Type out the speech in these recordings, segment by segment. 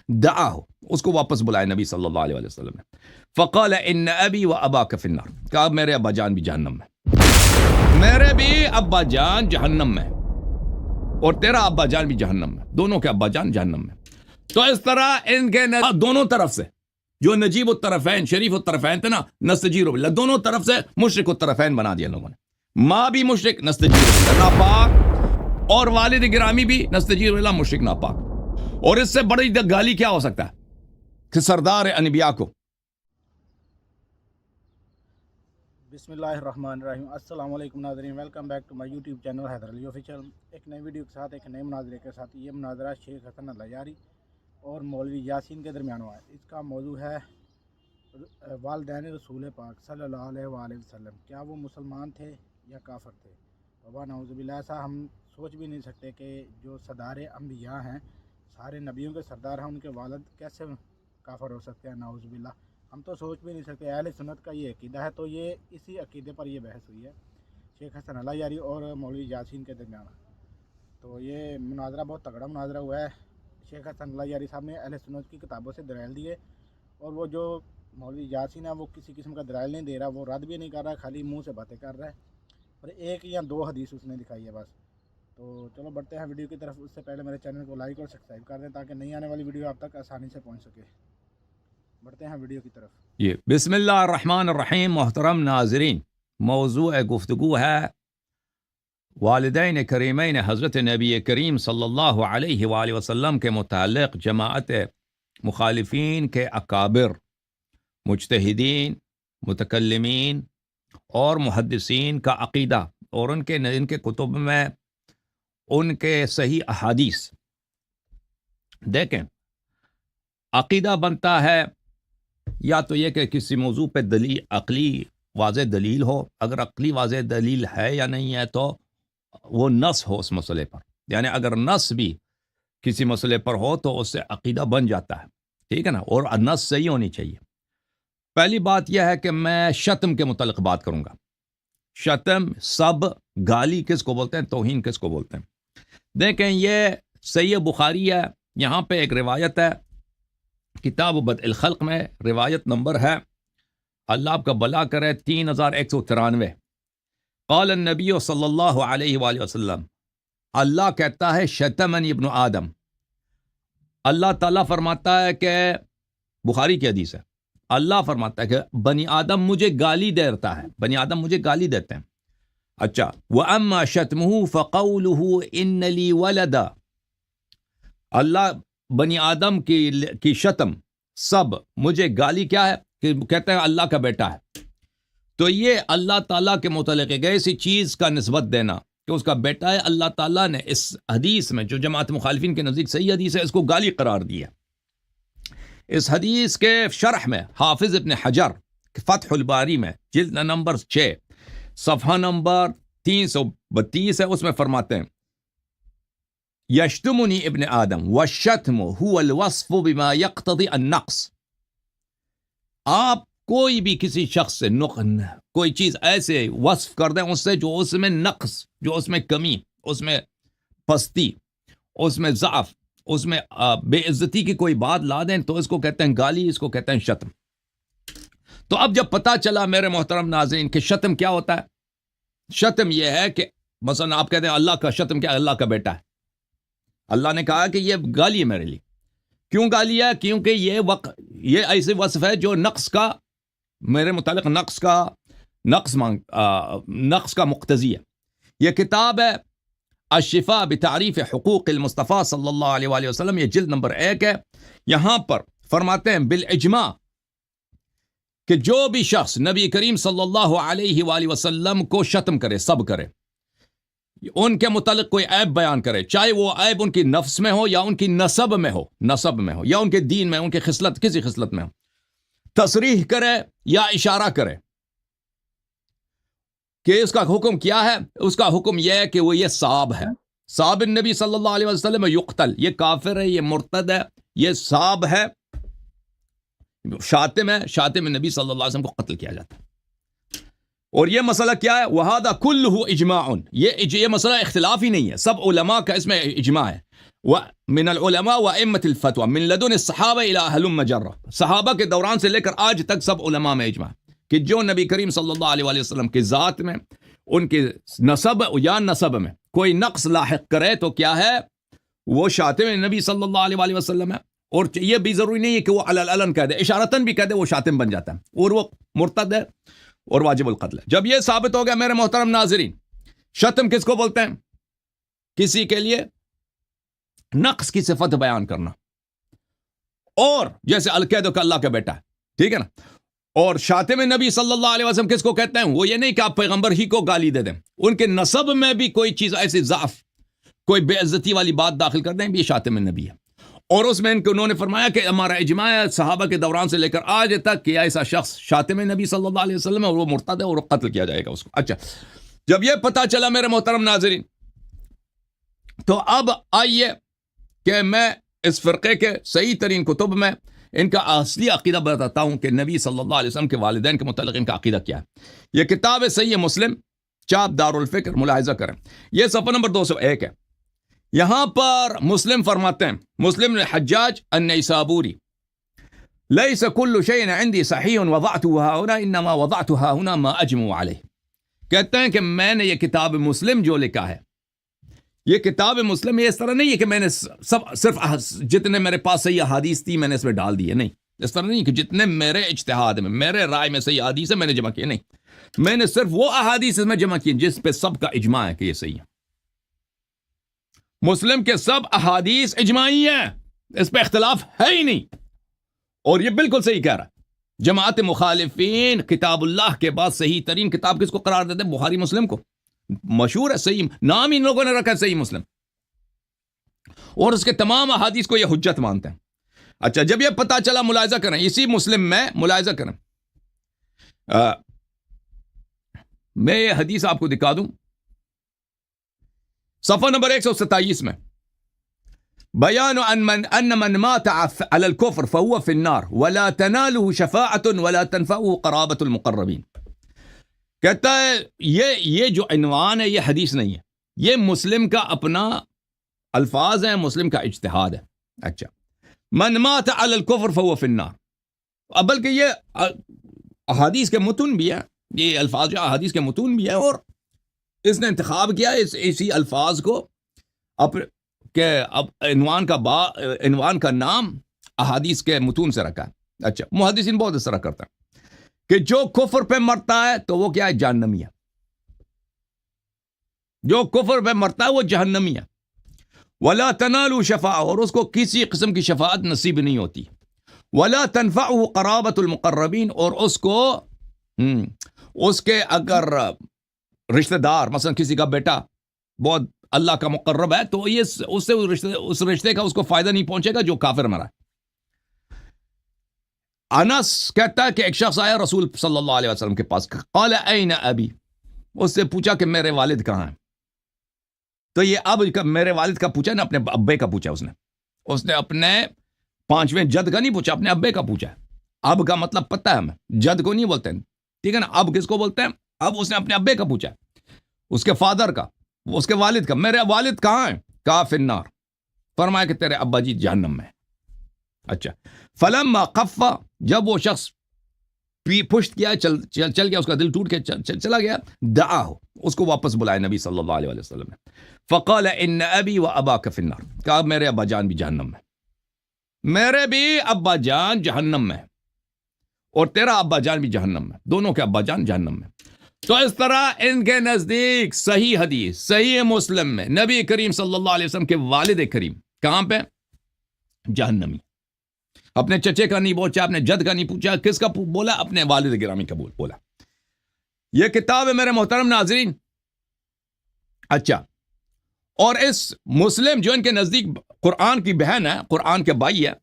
دعاہ، اس کو واپس بلائے نبی صلی اللہ علیہ وسلم نے. فقال ان ابی و اباک فی النار، کہا میرے ابا جان بھی جہنم میں، میرے بھی ابا جان جہنم میں اور تیرا ابا جان بھی جہنم میں، دونوں کے ابا جان جہنم میں. تو اس طرح ان کے دونوں طرف سے جو نجیب الطرفین شریف الطرفین تھے نا، نستجیر باللہ، دونوں طرف سے مشرک الطرفین بنا دیا لوگوں نے. ماں بھی مشرک، نستجیر باللہ ناپاک، اور والد گرامی بھی نستجیر باللہ مشرک ناپاک. اور اس سے بڑی گالی کیا ہو سکتا ہے کہ سردار انبیاء کو. بسم اللہ الرحمن الرحیم. السلام علیکم ناظرین، welcome back to my YouTube channel Haider Ali official. ایک نئی ویڈیو کے ساتھ، ایک نئے مناظرے کے ساتھ. یہ مناظرہ شیخ حسن الحجاری اور مولوی یاسین کے درمیان ہوا ہے. اس کا موضوع ہے والدین رسول پاک صلی اللہ علیہ وآلہ وسلم، کیا وہ مسلمان تھے یا کافر تھے؟ بابا نعوذ باللہ، ایسا ہم سوچ بھی نہیں سکتے کہ جو سردار انبیاء ہیں، سارے نبیوں کے سردار ہیں، ان کے والد کیسے کافر ہو سکتے ہیں؟ نعوذ باللہ، ہم تو سوچ بھی نہیں سکتے. اہل سنت کا یہ عقیدہ ہے، تو یہ اسی عقیدے پر یہ بحث ہوئی ہے شیخ حسن الحجاری اور مولوی یاسین کے درمیان. تو یہ مناظرہ بہت تگڑا مناظرہ ہوا ہے. شیخ حسن الحجاری صاحب نے اہل سنت کی کتابوں سے دلائل دیے، اور وہ جو مولوی یاسین ہے وہ کسی قسم کا دلائل نہیں دے رہا، وہ رد بھی نہیں کر رہا، خالی منہ سے باتیں کر رہا ہے، اور ایک یا دو حدیث اس نے دکھائی ہے بس. تو چلو بڑھتے ہیں ویڈیو کی طرف. اس سے پہلے میرے چینل کو لائک اور سبسکرائب کر دیں تاکہ نئی آنے والی ویڈیو آپ تک آسانی سے پہنچ سکے. بڑھتے ہیں ویڈیو کی طرف. یہ بسم اللہ الرحمن الرحیم. محترم ناظرین، موضوع گفتگو ہے والدین کریمین حضرت نبی کریم صلی اللہ علیہ وآلہ وسلم کے متعلق جماعت مخالفین کے اکابر، مجتہدین، متکلمین اور محدثین کا عقیدہ، اور ان کے کتب میں ان کے صحیح احادیث. دیکھیں، عقیدہ بنتا ہے یا تو یہ کہ کسی موضوع پہ دلیل، عقلی واضح دلیل ہو. اگر عقلی واضح دلیل ہے یا نہیں ہے تو وہ نص ہو اس مسئلے پر، یعنی اگر نص بھی کسی مسئلے پر ہو تو اس سے عقیدہ بن جاتا ہے، ٹھیک ہے نا، اور نص صحیح ہونی چاہیے. پہلی بات یہ ہے کہ میں شتم کے متعلق بات کروں گا. شتم، سب، گالی کس کو بولتے ہیں، توہین کس کو بولتے ہیں. دیکھیں، یہ صحیح بخاری ہے، یہاں پہ ایک روایت ہے کتاب بدء الخلق میں، روایت نمبر ہے، اللہ آپ کا بلا کرے، 3193. قال النبی صلی اللہ علیہ وآلہ وسلم، اللہ کہتا ہے شتمنی ابن آدم. اللہ تعالیٰ فرماتا ہے کہ بخاری کی حدیث ہے، اللہ فرماتا ہے کہ بنی آدم مجھے گالی دیتا ہے، بنی آدم مجھے گالی دیتے ہیں. اچھا، وَأَمَّا شَتْمُهُ فَقَوْلُهُ إِنَّ لِي وَلَدًا، اللہ بنی آدم کی شتم، سب، مجھے گالی کیا ہے کہ کہتے ہیں اللہ کا بیٹا ہے. تو یہ اللہ تعالیٰ کے متعلق ایک ایسی چیز کا نسبت دینا کہ اس کا بیٹا ہے، اللہ تعالیٰ نے اس حدیث میں جو جماعت مخالفین کے نزدیک صحیح حدیث ہے، اس کو گالی قرار دیا. اس حدیث کے شرح میں حافظ ابن حجر فتح الباری میں جلد نمبر 6 صفحہ نمبر 332 ہے، اس میں فرماتے ہیں یشتمنی ابن آدم والشتم هو الوصف بما يقتضي النقص. آپ کوئی بھی کسی شخص سے کوئی چیز ایسے وصف کر دیں اس سے جو اس میں نقص، جو اس میں کمی، اس میں پستی، اس میں ضعف، اس میں بے عزتی کی کوئی بات لا دیں تو اس کو کہتے ہیں گالی، اس کو کہتے ہیں شتم. تو اب جب پتا چلا میرے محترم ناظرین کہ شتم کیا ہوتا ہے، شتم یہ ہے کہ مثلا آپ کہتے ہیں اللہ کا شتم کیا، اللہ کا بیٹا ہے. اللہ نے کہا کہ یہ گالی ہے میرے لیے. کیوں گالی ہے؟ کیونکہ یہ ایسے وصف ہے جو نقص کا، میرے متعلق نقص کا مقتضی ہے. یہ کتاب ہے الشفاء بتعریف حقوق المصطفیٰ صلی اللہ علیہ وآلہ وسلم، یہ جلد نمبر 1 ہے. یہاں پر فرماتے ہیں بالاجماع کہ جو بھی شخص نبی کریم صلی اللہ علیہ وآلہ وسلم کو شتم کرے، سب کرے، ان کے متعلق کوئی عیب بیان کرے، چاہے وہ عیب ان کی نفس میں ہو یا ان کی نسب میں ہو یا ان کے دین میں، ان کے خصلت، کسی خصلت میں ہو، تصریح کرے یا اشارہ کرے کہ اس کا حکم کیا ہے. اس کا حکم یہ ہے کہ وہ یہ صاب ہے، صاب النبی صلی اللہ علیہ وسلم یقتل، یہ کافر ہے، یہ مرتد ہے، یہ صاب ہے، شاتم ہے، شاتم نبی صلی اللہ علیہ وسلم کو قتل کیا جاتا ہے. اور یہ مسئلہ کیا ہے؟ وَهَذَا كُلُّهُ اجماع، یہ مسئلہ اختلاف ہی نہیں ہے، سب علماء کا اس میں اجماع ہے. من العلماء وائمۃ الفتوى من لدن الصحابہ الى هلم جرہ، صحابہ کے دوران سے لے کر آج تک سب علماء میں اجماع کہ جو نبی کریم صلی اللہ علیہ وآلہ وسلم کی ذات میں، ان کے نسب یا نسب میں کوئی نقص لاحق کرے تو کیا ہے، وہ شاتم نبی صلی اللہ علیہ وآلہ وسلم ہے. اور یہ بھی ضروری نہیں ہے کہ وہ علن کہہ دے، اشارتاً بھی کہہ دے وہ شاتم بن جاتا ہے اور وہ مرتد ہے اور واجب القتل ہے. جب یہ ثابت ہو گیا میرے محترم ناظرین، شتم کس کو بولتے ہیں؟ کسی کے لیے نقص کی صفت بیان کرنا، اور جیسے القیدو کا اللہ کا بیٹا ہے، ٹھیک ہے نا. اور شاتم نبی صلی اللہ علیہ وسلم کس کو کہتے ہیں؟ وہ یہ نہیں کہ آپ پیغمبر ہی کو گالی دے دیں، ان کے نسب میں بھی کوئی چیز ایسی ضعف، کوئی بے عزتی والی بات داخل کر دیں، یہ شاتم نبی ہے. اور اس میں انہوں نے فرمایا کہ ہمارا اجماع ہے صحابہ کے دوران سے لے کر آج تک کہ ایسا شخص شاتم نبی صلی اللہ علیہ وسلم ہے اور وہ مرتد ہے اور قتل کیا جائے گا اس کو. اچھا، جب یہ پتہ چلا میرے محترم ناظرین، تو اب آئیے کہ میں اس فرقے کے صحیح ترین کتب میں ان کا اصلی عقیدہ بتاتا ہوں کہ نبی صلی اللہ علیہ وسلم کے والدین کے متعلق ان کا عقیدہ کیا ہے. یہ کتاب ہے صحیح مسلم، چاپ دارالفکر، ملاحظہ کریں، یہ صفحہ نمبر 201 ہے. یہاں پر مسلم فرماتے ہیں، مسلم حجاج النیسابوری، لیس کل شیء عندي صحیح وضعته هنا انما وضعتها هنا ما اجمع علیہ. کہتے ہیں کہ میں نے یہ کتاب مسلم جو لکھا ہے، یہ کتاب مسلم یہ اس طرح نہیں ہے کہ میں نے صرف جتنے میرے پاس صحیح احادیث تھی میں نے اس میں ڈال دیے، نہیں، اس طرح نہیں کہ جتنے میرے اجتہاد میں، میرے رائے میں صحیح احادیث ہے میں نے جمع کیے، نہیں، میں نے صرف وہ احادیث اس میں جمع کیے جس پہ سب کا اجماع ہے کہ یہ صحیح ہے. مسلم کے سب احادیث اجماعی ہیں، اس پہ اختلاف ہے ہی نہیں، اور یہ بالکل صحیح کہہ رہا ہے. جماعت مخالفین کتاب اللہ کے بعد صحیح ترین کتاب کس کو قرار دیتے ہیں؟ بخاری مسلم کو. مشہور ہے صحیح، نام ان لوگوں نے رکھا ہے صحیح مسلم، اور اس کے تمام احادیث کو یہ حجت مانتے ہیں. اچھا، جب یہ پتہ چلا، ملاحظہ کریں اسی مسلم میں، ملاحظہ کریں، میں یہ حدیث آپ کو دکھا دوں، صفحہ نمبر 127 میں، بیان ان من مات على الكفر فهو في النار ولا تناله شفاعة ولا تنفعه قرابة المقربين. کہتا ہے یہ جو عنوان ہے یہ حدیث نہیں ہے، یہ مسلم کا اپنا الفاظ ہیں، مسلم کا اجتہاد ہے. اچھا، من مات علی الکفر فهو فی النار، بلکہ یہ احادیث کے متون بھی ہیں، یہ الفاظ جو احادیث کے متون بھی ہیں، اور اس نے انتخاب کیا اسی الفاظ کو کہ اب عنوان کا نام احادیث کے متون سے رکھا ہے. اچھا، محدثین بہت اس طرح کرتے ہیں کہ جو کفر پہ مرتا ہے تو وہ کیا ہے؟ جہنمی ہے. جو کفر پہ مرتا ہے وہ جہنمی ہے. ولا تنالوا شفاعہ، اور اس کو کسی قسم کی شفاعت نصیب نہیں ہوتی. ولا تنفعه قرابۃ المقربین، اور اس کو اس کے اگر رشتہ دار، مثلا کسی کا بیٹا بہت اللہ کا مقرب ہے، تو یہ اس رشتے کا اس کو فائدہ نہیں پہنچے گا جو کافر مرا. انس کہتا ہے کہ ایک شخص آیا رسول صلی اللہ علیہ وسلم کے پاس، قال این ابی، اس سے پوچھا کہ میرے والد کہاں ہیں. تو یہ اب میرے والد کا پوچھا نا، اپنے ابے کا پوچھا اس نے اپنے پانچویں جد کا نہیں پوچھا، اپنے ابے کا پوچھا. اب کا مطلب پتہ ہے ہمیں، جد کو نہیں بولتے ہیں، ٹھیک ہے نا. اب کس کو بولتے ہیں؟ اب اس نے اپنے ابے کا پوچھا، اس کے فادر کا، اس کے والد کا. میرے والد کہاں ہیں؟ کہا فی النار، فرمایا کہ تیرے ابا جی جہنم میں. اچھا، فلما قفا، جب وہ شخص پشت کیا، چل گیا، اس کا دل ٹوٹ کے چلا گیا، دعا ہو، اس کو واپس بلائے نبی صلی اللہ علیہ وسلم نے. فقال ان ابی و اباک فی النار، کہا میرے ابا جان بھی جہنم میں، میرے بھی ابا جان جہنم میں، اور تیرا ابا جان بھی جہنم میں، دونوں کے ابا جان جہنم میں. تو اس طرح ان کے نزدیک صحیح حدیث صحیح مسلم میں نبی کریم صلی اللہ علیہ وسلم کے والد کریم کہاں پہ؟ جہنمی. اپنے چچے کا نہیں پوچھا، اپنے جد کا نہیں پوچھا، کس کا بولا؟ اپنے والد گرامی کا بولا. یہ کتاب ہے میرے محترم ناظرین. اچھا، اور اس مسلم جو ان کے نزدیک قرآن کی بہن ہے، قرآن کے بھائی ہے،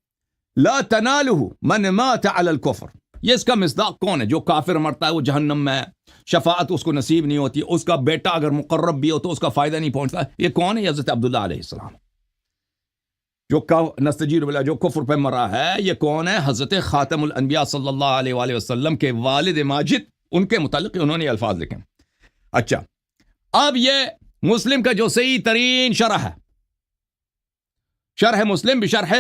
لا تنالہ من مات علی الکفر، یہ اس کا مصداق کون ہے؟ جو کافر مرتا ہے وہ جہنم میں، شفاعت اس کو نصیب نہیں ہوتی، اس کا بیٹا اگر مقرب بھی ہو تو اس کا فائدہ نہیں پہنچتا. یہ کون ہے؟ حضرت عبداللہ علیہ السلام، جو نستجیر باللہ، جو کفر پہ مرا ہے. یہ کون ہے؟ حضرت خاتم الانبیاء صلی اللہ علیہ وآلہ وسلم کے والد ماجد، ان کے متعلق انہوں نے یہ الفاظ لکھے. اچھا، اب یہ مسلم کا جو صحیح ترین شرح ہے شرح مسلم بشرح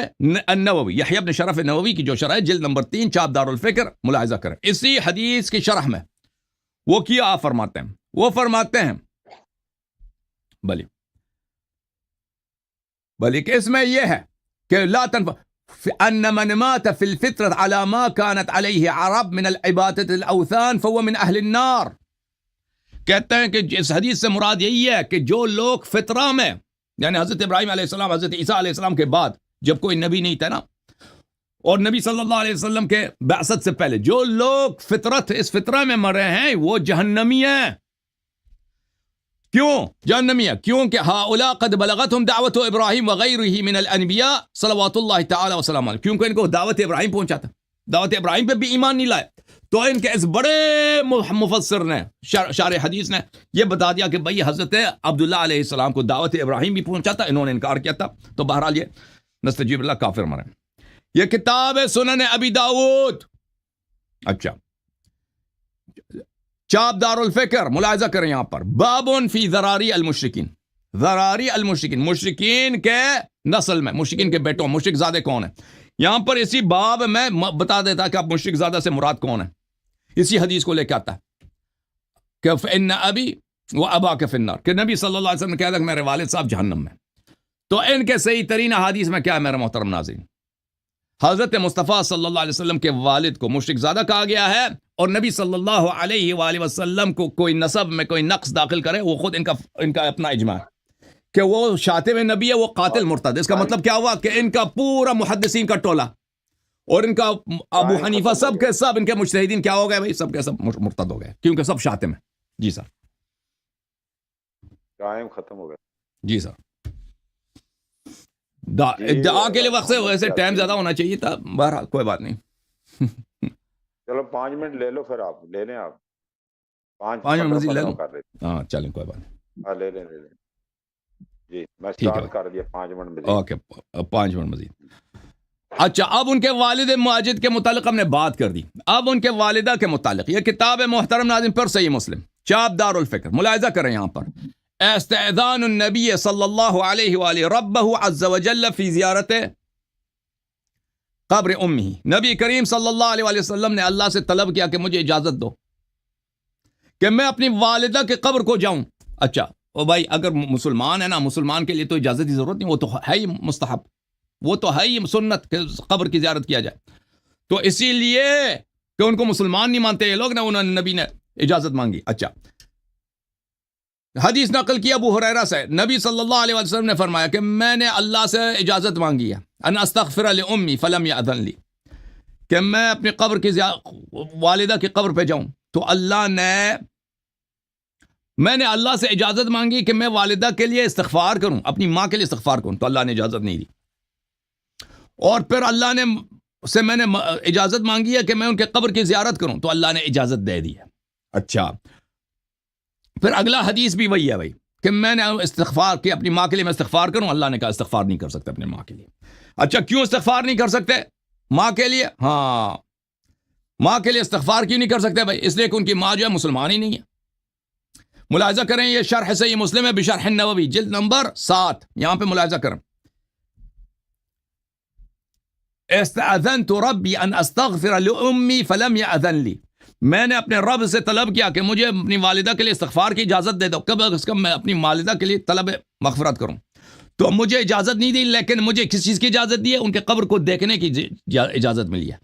النووی، یحییٰ بن شرف النووی کی جو شرح ہے، جلد نمبر 3، چاپ دار الفکر، ملاحظہ کریں. اسی حدیث کی شرح میں وہ کیا فرماتے ہیں، وہ فرماتے ہیں بلی کہ اس میں یہ ہے کہ لا ان من مات في الفطرة على ما كانت عليه عرب من العبادة الاوثان فهو من اهل النار. کہتے ہیں کہ اس حدیث سے مراد یہی ہے کہ جو لوگ فطرہ میں، یعنی حضرت ابراہیم علیہ السلام، حضرت عیسیٰ علیہ السلام کے بعد جب کوئی نبی نہیں تھا نا، اور نبی صلی اللہ علیہ وسلم کے بعثت سے پہلے جو لوگ اس فطرہ میں مرے ہیں وہ جہنمی ہیں. کیوں جہنمی ہے؟ کیونکہ ہؤلاء قد بلغتهم دعوت ابراہیم وغیرہ من الانبیاء صلوات اللہ تعالی وسلم علیہ، کیونکہ ان کو دعوت ابراہیم پہنچا تھا، دعوت ابراہیم پہ بھی ایمان نہیں لائے. تو ان کے اس بڑے مفسر نے، شارح حدیث نے یہ بتا دیا کہ بھئی حضرت عبداللہ علیہ السلام کو دعوت ابراہیم بھی پہنچا تھا، انہوں نے انکار کیا تھا. تو بہرحال یہ نستجیب اللہ کافر مرے. یہ کتاب ہے سنن ابی داؤد، اچھا، چاپ دار الفکر، ملاحظہ کریں یہاں پر، بابن فی ذراری المشرکین، ذراری المشرکین، مشرکین کے نسل میں، مشرکین کے بیٹوں، مشرک زادے کون ہیں. یہاں پر اسی باب میں بتا دیتا کہ اب مشرک زادہ سے مراد کون ہے. اسی حدیث کو لے کے آتا ہے کہ فإن ابی و اباک فی النار، کہ نبی صلی اللہ علیہ وسلم نے کہا تھا کہ میرے والد صاحب جہنم میں. تو ان کے صحیح ترین حدیث میں کیا ہے میرے محترم ناظرین؟ حضرت مصطفیٰ صلی اللہ علیہ وسلم کے والد کو مشرک زادہ کہا گیا ہے، اور نبی صلی اللہ علیہ وآلہ وسلم کو کوئی نسب میں کوئی نقص داخل کرے، وہ خود ان کا اپنا اجماع ہے کہ وہ شاتم نبی ہے، وہ قاتل مرتد. اس کا مطلب کیا ہوا کہ ان کا پورا محدثین کا ٹولہ اور ان کا ابو حنیفہ سب کے سب ان کے مجتہدین کیا ہو گئے بھائی؟ سب کے سب مرتد ہو گئے، کیونکہ سب شاتم ہیں. جی سر، ٹائم ختم ہو گیا. جی سر، ادعا کے لیے وقت سے ویسے ٹائم زیادہ ہونا چاہیے تھا، بہرحال کوئی بات نہیں. چلو 5 منٹ لے لو، پھر آپ لے لیں، آپ 5 منٹ مزید لے لوں. کر لیں. ہاں چلیں کوئی بات نہیں. ہاں لے لیں. جی میں سٹارٹ کر دیا، 5 منٹ مزید. اوکے 5 منٹ مزید. اچھا، اب ان کے والد ماجد کے متعلق ہم نے بات کر دی. اب ان کے والدہ کے متعلق یہ کتاب ہے محترم ناظرین پر صحیح مسلم، چاپ دار الفکر، ملاحظہ کریں یہاں پر. استئذان النبی صلی اللہ علیہ وآلہ ربہ عز وجل فی زیارت قبر امہ، نبی کریم صلی اللہ علیہ وآلہ وسلم نے اللہ سے طلب کیا کہ مجھے اجازت دو کہ میں اپنی والدہ کے قبر کو جاؤں. اچھا او بھائی، اگر مسلمان ہے نا، مسلمان کے لیے تو اجازت کی ضرورت نہیں، وہ تو ہے ہی مستحب، وہ تو ہے ہی سنت کہ قبر کی زیارت کیا جائے. تو اسی لیے کہ ان کو مسلمان نہیں مانتے یہ لوگ نا، انہوں نے نبی نے اجازت مانگی. اچھا، حدیث نقل کیا ابو ہریرہ سے، نبی صلی اللہ علیہ وسلم نے فرمایا کہ میں نے اللہ سے اجازت مانگی ہے ان استغفر لأمی فلم یأذن لی، کہ میں اپنی قبر کی والدہ کی قبر پہ جاؤں، تو میں نے اللہ سے اجازت مانگی کہ میں والدہ کے لیے استغفار کروں، اپنی ماں کے لیے استغفار کروں، تو اللہ نے اجازت نہیں دی. اور پھر اللہ نے سے میں نے اجازت مانگی ہے کہ میں ان کے قبر کی زیارت کروں، تو اللہ نے اجازت دے دی ہے. اچھا، پھر اگلا حدیث بھی وہی ہے بھائی کہ میں نے استغفار کی اپنی ماں کے لیے میں استغفار کروں، اللہ نے کہا استغفار نہیں کر سکتے اپنے ماں کے لیے. اچھا، کیوں استغفار نہیں کر سکتے ماں کے لیے؟ ہاں، ماں کے لیے استغفار کیوں نہیں کر سکتے بھائی؟ اس لیے کہ ان کی ماں جو ہے مسلمان ہی نہیں ہے. ملاحظہ کریں، یہ شرح صحیح مسلم ہے بشرح النووی، جلد نمبر 7، یہاں پہ ملاحظہ کریں. استأذنت ربی ان استغفر لأمی فلم یأذن لی، میں نے اپنے رب سے طلب کیا کہ مجھے اپنی والدہ کے لیے استغفار کی اجازت دے دو، کب از کم میں اپنی والدہ کے لیے طلب مغفرت کروں، تو مجھے اجازت نہیں دی، لیکن مجھے کس چیز کی اجازت دی ہے؟ ان کے قبر کو دیکھنے کی اجازت ملی ہے.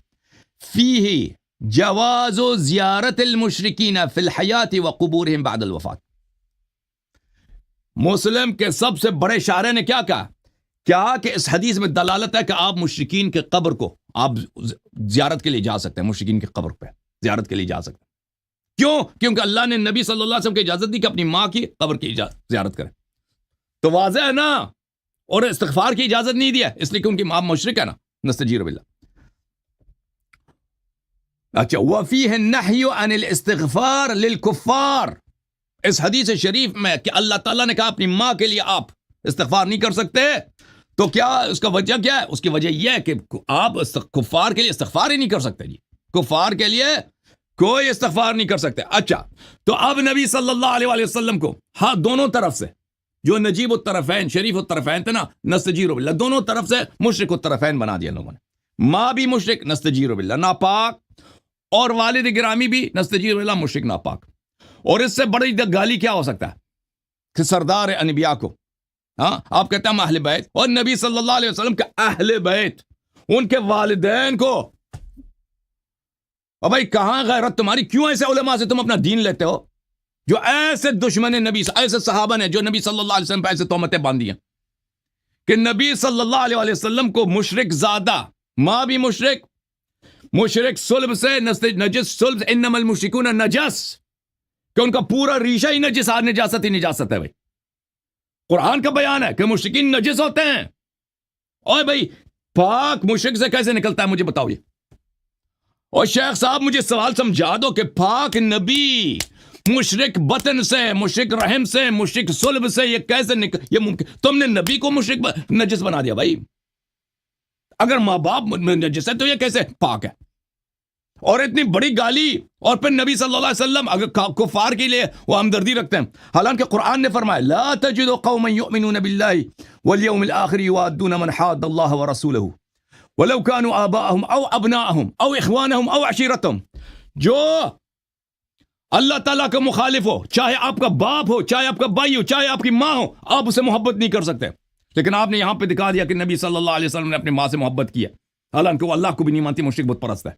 فیہ جواز زیارت المشرکین فی الحیات وقبورہم بعد الوفات. مسلم کے سب سے بڑے شارح نے کیا کہا کہ اس حدیث میں دلالت ہے کہ آپ مشرکین کے قبر کو آپ زیارت کے لیے جا سکتے ہیں، مشرکین کے قبر پہ زیارت کے لیے جا سکتے ہیں. کیوں؟ کیونکہ اللہ نے نبی صلی اللہ علیہ وسلم کی اجازت دی کہ اپنی ماں کی قبر کی زیارت کریں. تو واضح ہے نا، اور استغفار کی اجازت نہیں دیا اس لیے کہ ان کی ماں مشرک ہے نا، نستجیر باللہ. اچھا، وفیہ النہی عن الاستغفار للکفار، اس حدیث شریف میں کہ اللہ تعالیٰ نے کہا اپنی ماں کے لیے آپ استغفار نہیں کر سکتے، تو کیا اس کا وجہ کیا ہے؟ اس کی وجہ یہ ہے کہ آپ کفار کے لیے استغفار ہی نہیں کر سکتے. جی، کفار کے لیے کوئی استغفار نہیں کر سکتے. اچھا، تو اب نبی صلی اللہ علیہ وآلہ وسلم کو ہاں دونوں طرف سے جو نجیب الطرفین شریف الطرفین تھے نا، نستجیر باللہ، دونوں طرف سے مشرک الطرفین بنا دیا لوگوں نے، ماں بھی مشرک نستجیر باللہ ناپاک، اور والد گرامی بھی نستجیر باللہ مشرک ناپاک. اور اس سے بڑی گالی کیا ہو سکتا ہے کہ سردار انبیاء کو، ہاں آپ کہتے ہیں ہم اہل بیت، اور نبی صلی اللہ علیہ وسلم کے اہل بیت ان کے والدین کو، اور بھائی کہاں غیرت تمہاری؟ کیوں ایسے علماء سے تم اپنا دین لیتے ہو جو ایسے دشمن نبی، ایسے صحابہ نے جو نبی صلی اللہ علیہ وسلم پہ ایسے تہمتیں باندھی ہیں کہ نبی صلی اللہ علیہ وسلم کو مشرک زادہ، ماں بھی مشرک، مشرک صلب سے نجس، صلب انما المشرکون نجس، کہ ان کا پورا ریشہ ہی نجاست ہی نجاست ہے. بھائی قرآن کا بیان ہے کہ مشرکین نجس ہوتے ہیں. اور بھائی پاک مشرک سے کیسے نکلتا ہے مجھے بتاؤ یہ؟ اور شیخ صاحب مجھے سوال سمجھا دو کہ پاک نبی مشرک بطن سے، مشرک رحم سے، مشرک صلب سے یہ کیسے یہ ممکن؟ تم نے نبی کو مشرک نجس بنا دیا. بھائی اگر ماں باپ نجس ہے تو یہ کیسے پاک ہے؟ اور اتنی بڑی گالی، اور پھر نبی صلی اللہ علیہ وسلم اگر کفار کے لیے وہ ہمدردی رکھتے ہیں، حالانکہ قرآن نے فرمایا لا تجد قوما یؤمنون باللہ والیوم الآخر یوادون من حاد اللہ ورسولہ ولو كانوا آباءهم او ابناءهم او اخوانهم او عشیرتهم، جو اللہ تعالیٰ کا مخالف ہو، چاہے آپ کا باپ ہو، چاہے آپ کا بھائی ہو، چاہے آپ کی ماں ہو، آپ اسے محبت نہیں کر سکتے. لیکن آپ نے یہاں پہ دکھا دیا کہ نبی صلی اللہ علیہ وسلم نے اپنی ماں سے محبت کی ہے، حالانکہ وہ اللہ کو بھی نہیں مانتی، مشرک بت پرست ہے.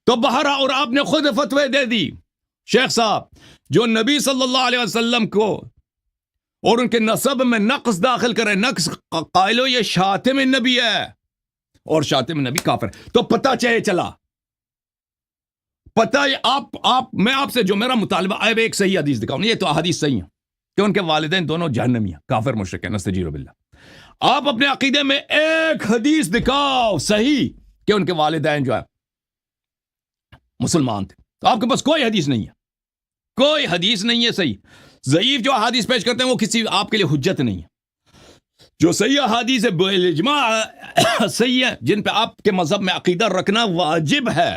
تو بہرا، اور آپ نے خود فتوی دے دی شیخ صاحب، جو نبی صلی اللہ علیہ وسلم کو اور ان کے نسب میں نقص داخل کرے، نقص قائلو یہ شاتم نبی ہے اور شاتم نبی کافر. تو پتہ چلا پتہ میں آپ سے جو میرا مطالبہ ہے، ایک صحیح حدیث دکھاؤں. یہ تو احادیث صحیح ہیں کہ ان کے والدین دونوں جہنمی ہیں، کافر مشرک ہیں، نستجیر باللہ. آپ اپنے عقیدے میں ایک حدیث دکھاؤ صحیح کہ ان کے والدین جو ہے مسلمان تھے. تو آپ کے پاس کوئی حدیث نہیں ہے، کوئی حدیث نہیں ہے صحیح. ضعیف جو احادیث پیش کرتے ہیں وہ کسی آپ کے لیے حجت نہیں ہے. جو صحیح احادیث ہے بالاجماع صحیح ہے، جن پہ آپ کے مذہب میں عقیدہ رکھنا واجب ہے،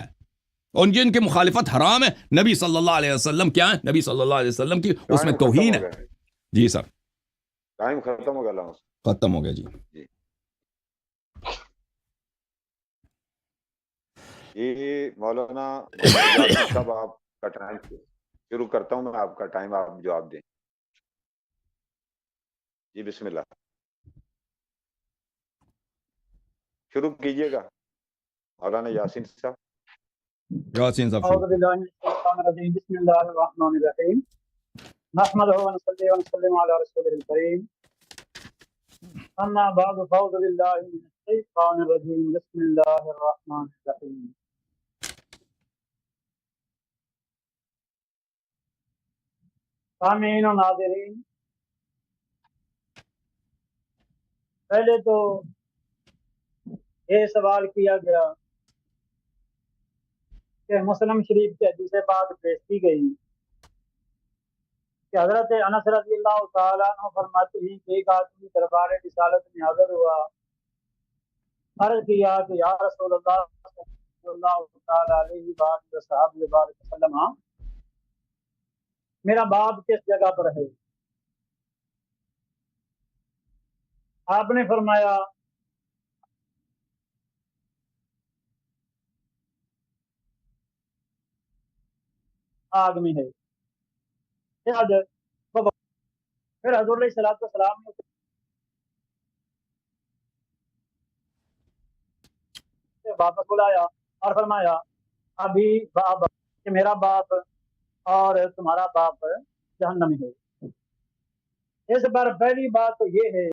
اور جن کی مخالفت حرام ہے. نبی صلی اللہ علیہ وسلم کیا ہے؟ نبی صلی اللہ علیہ وسلم کی اس میں توہین ہے. جی سر ٹائم ختم ہو گیا. ختم ہو گیا جی. یہ مولانا صاحب آپ کا ٹائم شروع کرتا ہوں میں، آپ کا ٹائم آپ جواب دیں. جی بسم اللہ شروع کیجئے گا مولانا یاسین صاحب. یاسین صاحب اعوذ باللہ من الشیطان الرجیم، بسم اللہ الرحمن الرحیم، نحمده ونصلی ونسلم علی رسوله الکریم، اما بعد فاعوذ باللہ من الشیطان الرجیم، بسم اللہ الرحمن الرحیم. سامعین و ناظرین، پہلے تو یہ سوال کیا گیا کہ مسلم شریف کے حدیث پاک پیش کی گئی کہ حضرت انس رضی اللہ تعالیٰ عنہ فرماتے ہیں کہ ایک آدمی دربار رسالت میں حاضر ہوا، عرض کیا کہ یا رسول اللہ صلی اللہ تعالیٰ علیہ وآلہ وسلم، میرا باپ کس جگہ پر ہے؟ آپ نے فرمایا آگ میں ہے. پھر حضور علیہ الصلوۃ والسلام نے اسے واپس بلایا اور فرمایا ابھی باپ کہ میرا باپ اور تمہارا باپ جہنم میں ہے. اس پر پہلی بات تو یہ ہے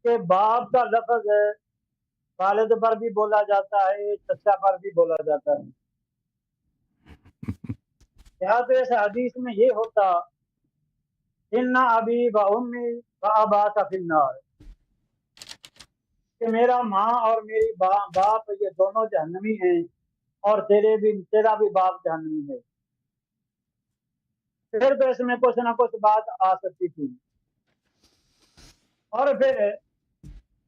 کہ باپ کا لفظ والد پر بھی بولا جاتا ہے، چچا پر بھی بولا جاتا ہے. لہٰذا اس حدیث میں یہ ہوتا ان ابی و امی و اباک فی النار، کہ میرا ماں اور میری باپ یہ دونوں جہنمی ہیں، اور تیرا بھی باپ جہنمی ہے. پھر تو اس میں کچھ نہ کچھ بات آ سکتی تھی. اور پھر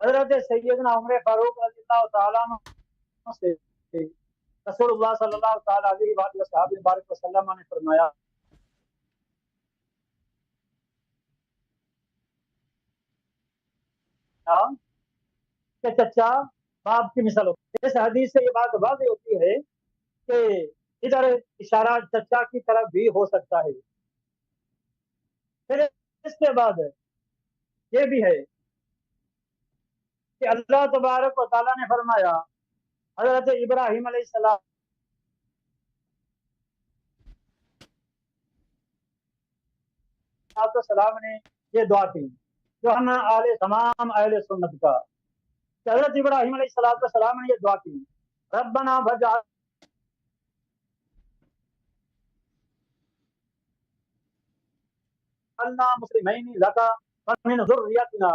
حضرت سیدنا عمر فاروق رضی اللہ تعالیٰ عنہ سے رسول اللہ صلی اللہ تعالیٰ علیہ وآلہ وسلم نے فرمایا کہ چچا باپ کی مثال ہوتی ہے۔ اس حدیث سے یہ بات واضح ہوتی ہے کہ ادھر اشارہ چچا کی طرف بھی ہو سکتا ہے۔ پھر اس کے بعد یہ بھی ہے کہ اللہ تبارک و تعالیٰ نے فرمایا حضرت ابراہیم علیہ السلام السلام نے یہ دعا کی جو ہم تمام اہل سنت کا، کہ حضرت ابراہیم علیہ السلام نے یہ دعا کی ربنا وجعلنا مسلمین لک ومن ذریتنا،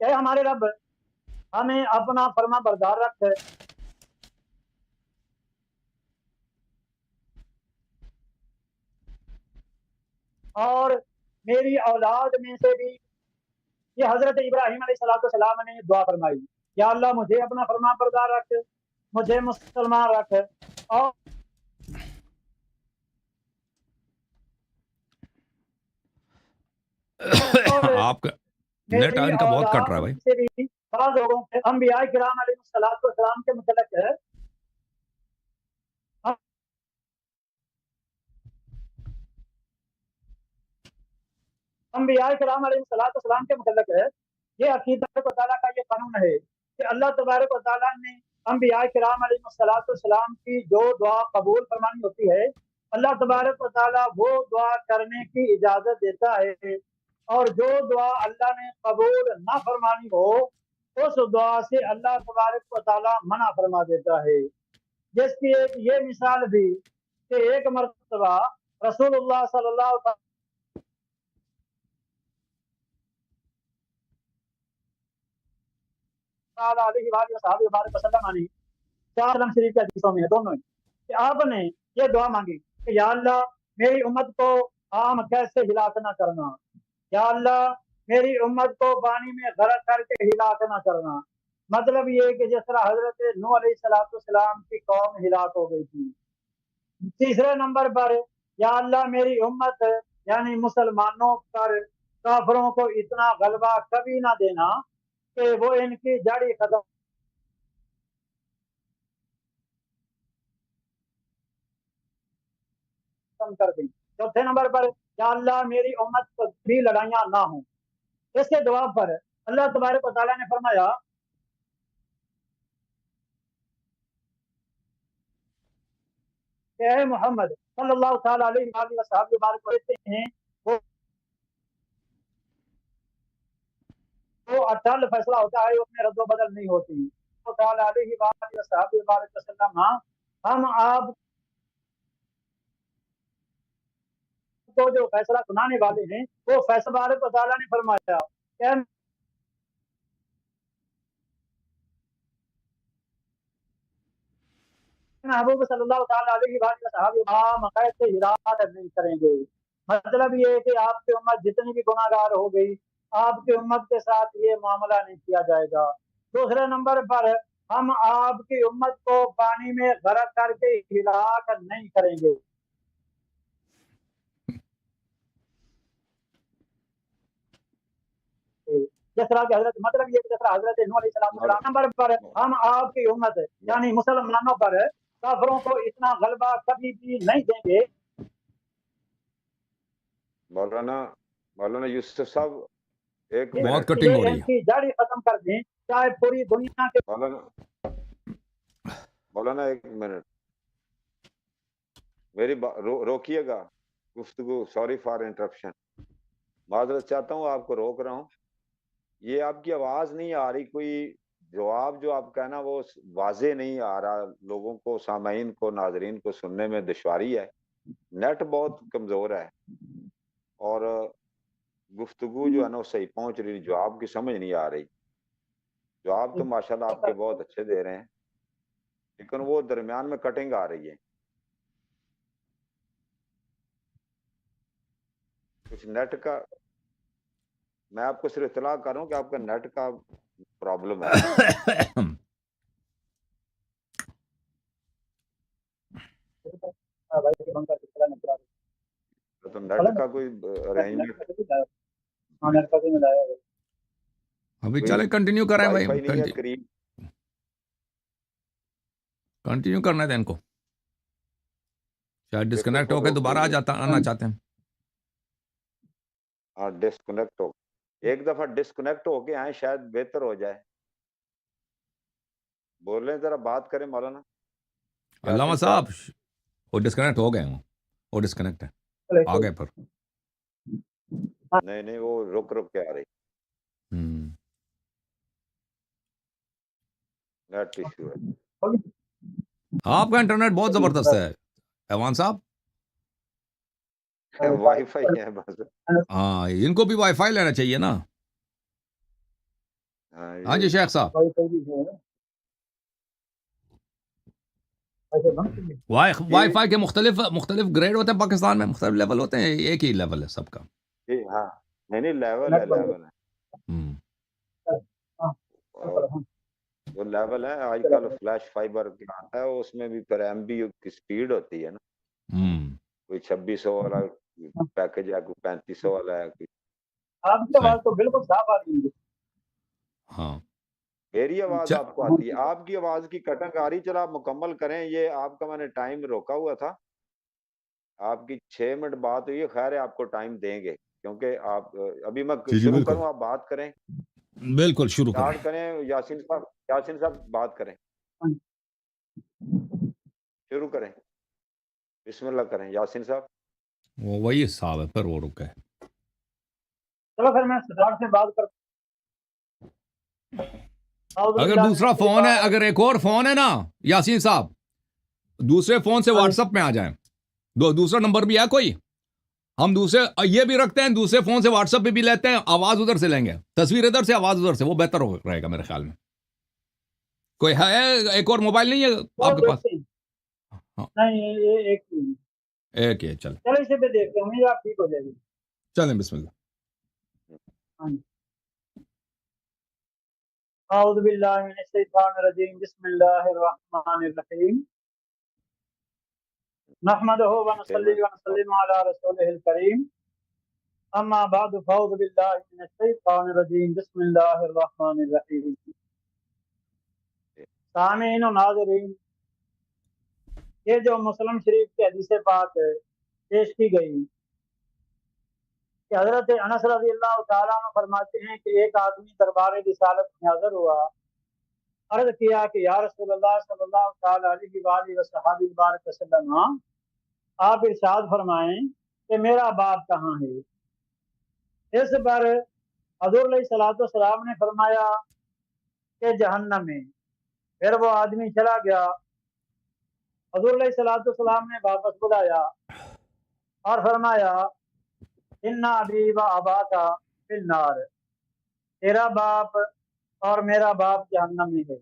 کہ ہمارے رب ہمیں اپنا فرما بردار رکھ اور میری اولاد میں سے بھی۔ یہ حضرت ابراہیم علیہ السلام نے دعا فرمائی، یا اللہ مجھے اپنا فرما بردار رکھ، مجھے مسلمان رکھ، اور آپ کا نیٹ ان کا بہت کٹ رہا ہے بھائی۔ سے بھی بعض لوگوں کے انبیاء کرام علیہ السلام کے متعلق ہے انبیاء کرام علیہ السلام کے متعلق ہے یہ عقیدہ و تعالیٰ کا یہ قانون ہے کہ اللہ تبارک و تعالیٰ نے انبیاء کرام علیہ السلام کی جو دعا قبول فرمانی ہوتی ہے، اللہ تبارک و تعالیٰ وہ دعا کرنے کی اجازت دیتا ہے، اور جو دعا اللہ نے قبول نہ فرمانی ہو اس دعا سے اللہ تبارک و تعالیٰ منع فرما دیتا ہے۔ جس کی ایک یہ مثال بھی کہ ایک مرتبہ رسول اللہ صلی اللہ علیہ وآلہ وصحبہ وبارک وسلم چار شریف کے حدیثوں میں دونوں ہی کہ آپ نے یہ دعا مانگی کہ یا اللہ میری امت کو عام کیسے ہلاک نہ کرنا، یا اللہ میری امت کو پانی میں غرق کر کے ہلاک نہ کرنا۔ مطلب یہ کہ جس طرح حضرت نوح علیہ السلام کی قوم ہلاک ہو گئی تھی۔ تیسرے نمبر پر یا اللہ میری امت یعنی مسلمانوں پر کافروں کو اتنا غلبہ کبھی نہ دینا کہ وہ ان کی جڑی ختم کر دیں۔ چوتھے نمبر پر یا اللہ میری امت کو بھی لڑائیاں نہ ہوں۔ اس کے جواب پر اللہ تبارک و تعالیٰ نے فرمایا کہ اے محمد صلی اللہ تعالیٰ علیہ وآلہ وصحبہ وبارک کہتے ہیں وہ اٹل فیصلہ ہوتا ہے، اس میں رد و بدل نہیں ہوتی۔ تعالیٰ علیہ وآلہ وصحبہ وبارک وسلم ہم آپ کو جو فیصلہ سنانے والے ہیں وہ فیصلہ بارک و تعالیٰ نے فرمایا کہ محبوب صلی اللہ تعالیٰ علیہ وآلہ وسلم سے ہدایت نہیں کریں گے۔ مطلب یہ ہے کہ آپ کی امت جتنی بھی گناہ گار ہو گئی آپ کی امت کے ساتھ یہ معاملہ نہیں کیا جائے گا۔ دوسرے نمبر پر ہم آپ کی امت کو پانی میں غرق کر کے ہلاک نہیں کریں گے۔ جس طرح کی حضرت مطلب یہ جس طرح حضرت نوح علیہ السلام نمبر پر ہم آپ کی امت یعنی مسلمانوں پر کافروں کو اتنا غلبہ کبھی بھی نہیں دیں گے۔ مولانا یوسف صاحب ایک بہت کٹنگ ہو رہی ہے، جڑی ختم کر دیں چاہے پوری دنیا کے مولانا ایک منٹ میری روکیے گا گفتگو، سوری فار انٹرپشن، معذرت چاہتا ہوں آپ کو روک رہا ہوں۔ یہ آپ کی آواز نہیں آ رہی، کوئی جواب جو آپ کہنا وہ واضح نہیں آ رہا، لوگوں کو سامعین کو ناظرین کو سننے میں دشواری ہے، نیٹ بہت کمزور ہے اور گفتگو جو ہے نا وہ صحیح پہنچ رہی، جواب کی سمجھ نہیں آ رہی۔ جواب تو ماشاءاللہ آپ کے بہت اچھے دے رہے ہیں لیکن وہ درمیان میں کٹنگ آ رہی ہے۔ کچھ نیٹ کا میں آپ کو صرف اطلاع کر رہا ہوں کہ آپ کا نیٹ کا پرابلم ہے۔ تو نیٹ کا کوئی ارینجمنٹ ابھی کوئی چلے کنٹینیو کریں وائی بھائی, فائی نہیں ہے قریب. کنٹینیو کرنا تھا ان کو, شاید دیکھو ڈسکنیکٹ ہو پھر کے روک دوبارہ لیجیے. آنا چاہتے ہیں. ہاں ڈسکنیکٹ ہو, ایک دفعہ ڈسکنیکٹ ہو کے آئیں شاید بہتر ہو جائے. بول رہے ہیں ذرا بات کریں مولانا علامہ یاسین صاحب وہ ڈسکنیکٹ ہو گئے ہیں, وہ ڈسکنیکٹ ہے, آ گئے پر. نہیں نہیں وہ رک کے آ رہی, نیٹ ایشو ہے. آپ کا انٹرنیٹ بہت زبردست ہے ایوان صاحب. وائی فائی ہے بس. ہاں ان کو بھی وائی فائی لینا چاہیے نا. ہاں جی شیخ صاحب, وائی فائی کے مختلف گریڈ ہوتے ہیں پاکستان میں, مختلف لیول ہوتے ہیں, ایک ہی لیول ہے سب کا. ہاں نہیں لیول ہے. اور وہ لیول ہے. آج کل فلیش فائبر آتا ہے, اس میں بھی پر ایم بی کی سپیڈ ہوتی ہے نا. کوئی 2600 والا پیکج ہے, کوئی 3500 والا ہے. آپ کی آواز تو بالکل صاف آ رہی ہے. ہاں میری آواز آپ کو آتی ہے, آپ کی آواز کی کٹنگ آ رہی. چلو آپ مکمل کریں, یہ آپ کا میں نے ٹائم روکا ہوا تھا. آپ کی 6 منٹ بات ہوئی ہے, خیر ہے آپ کو ٹائم دیں گے کیونکہ آپ ابھی میں شروع کروں, آپ بات کریں. بالکل شروع اسٹارٹ کریں یاسین صاحب بات کریں, شروع کریں, بسم اللہ کریں یاسین صاحب. وہ وہی صاحب ہے پر وہ رکا ہے. چلو پھر میں اسٹارٹ سے بات کرتا ہوں. اگر دوسرا فون ہے, اگر ایک اور فون ہے نا یاسین صاحب, دوسرے فون سے واٹس ایپ میں آ جائیں. دوسرا نمبر بھی ہے کوئی, ہم دوسرے یہ بھی رکھتے ہیں, دوسرے فون سے واٹس ایپ پہ بھی لیتے ہیں, آواز ادھر سے لیں گے, تصویر ادھر سے آواز ادھر سے, وہ بہتر رہے گا میرے خیال میں. کوئی ہے ایک اور موبائل نہیں ہے آپ کے پاس؟ نہیں ایک ہے, چل چلو اسے پہ دیکھتے ہیں, آپ ٹھیک ہو جائے گی. چلیں بسم اللہ. اعوذ باللہ من الشیطان الرجیم, بسم اللہ الرحمن الرحیم, نحمدہ ونصلی ونسلم علی رسولہ الکریم, اما بعد فاعوذ باللہ من الشیطان الرجیم, بسم اللہ الرحمن الرحیم. سامعین و ناظرین, یہ جو مسلم شریف کی حدیث پاک پیش کی گئی کہ حضرت انس رضی اللہ تعالیٰ عنہ فرماتے ہیں کہ ایک آدمی دربار رسالت میں حاضر ہوا, عرض کیا کہ یا رسول اللہ صلی اللہ تعالیٰ علیہ وآلہ وصحبہ وبارک وسلم, آپ ارشاد فرمائیں کہ میرا باپ کہاں ہے. اس پر حضور علیہ الصلوۃ والسلام نے فرمایا کہ جہنم میں. پھر وہ آدمی چلا گیا. حضور علیہ الصلوۃ والسلام نے واپس بلایا اور فرمایا ان ابی و اباک فی النار, تیرا باپ اور میرا باپ جہنم میں ہے.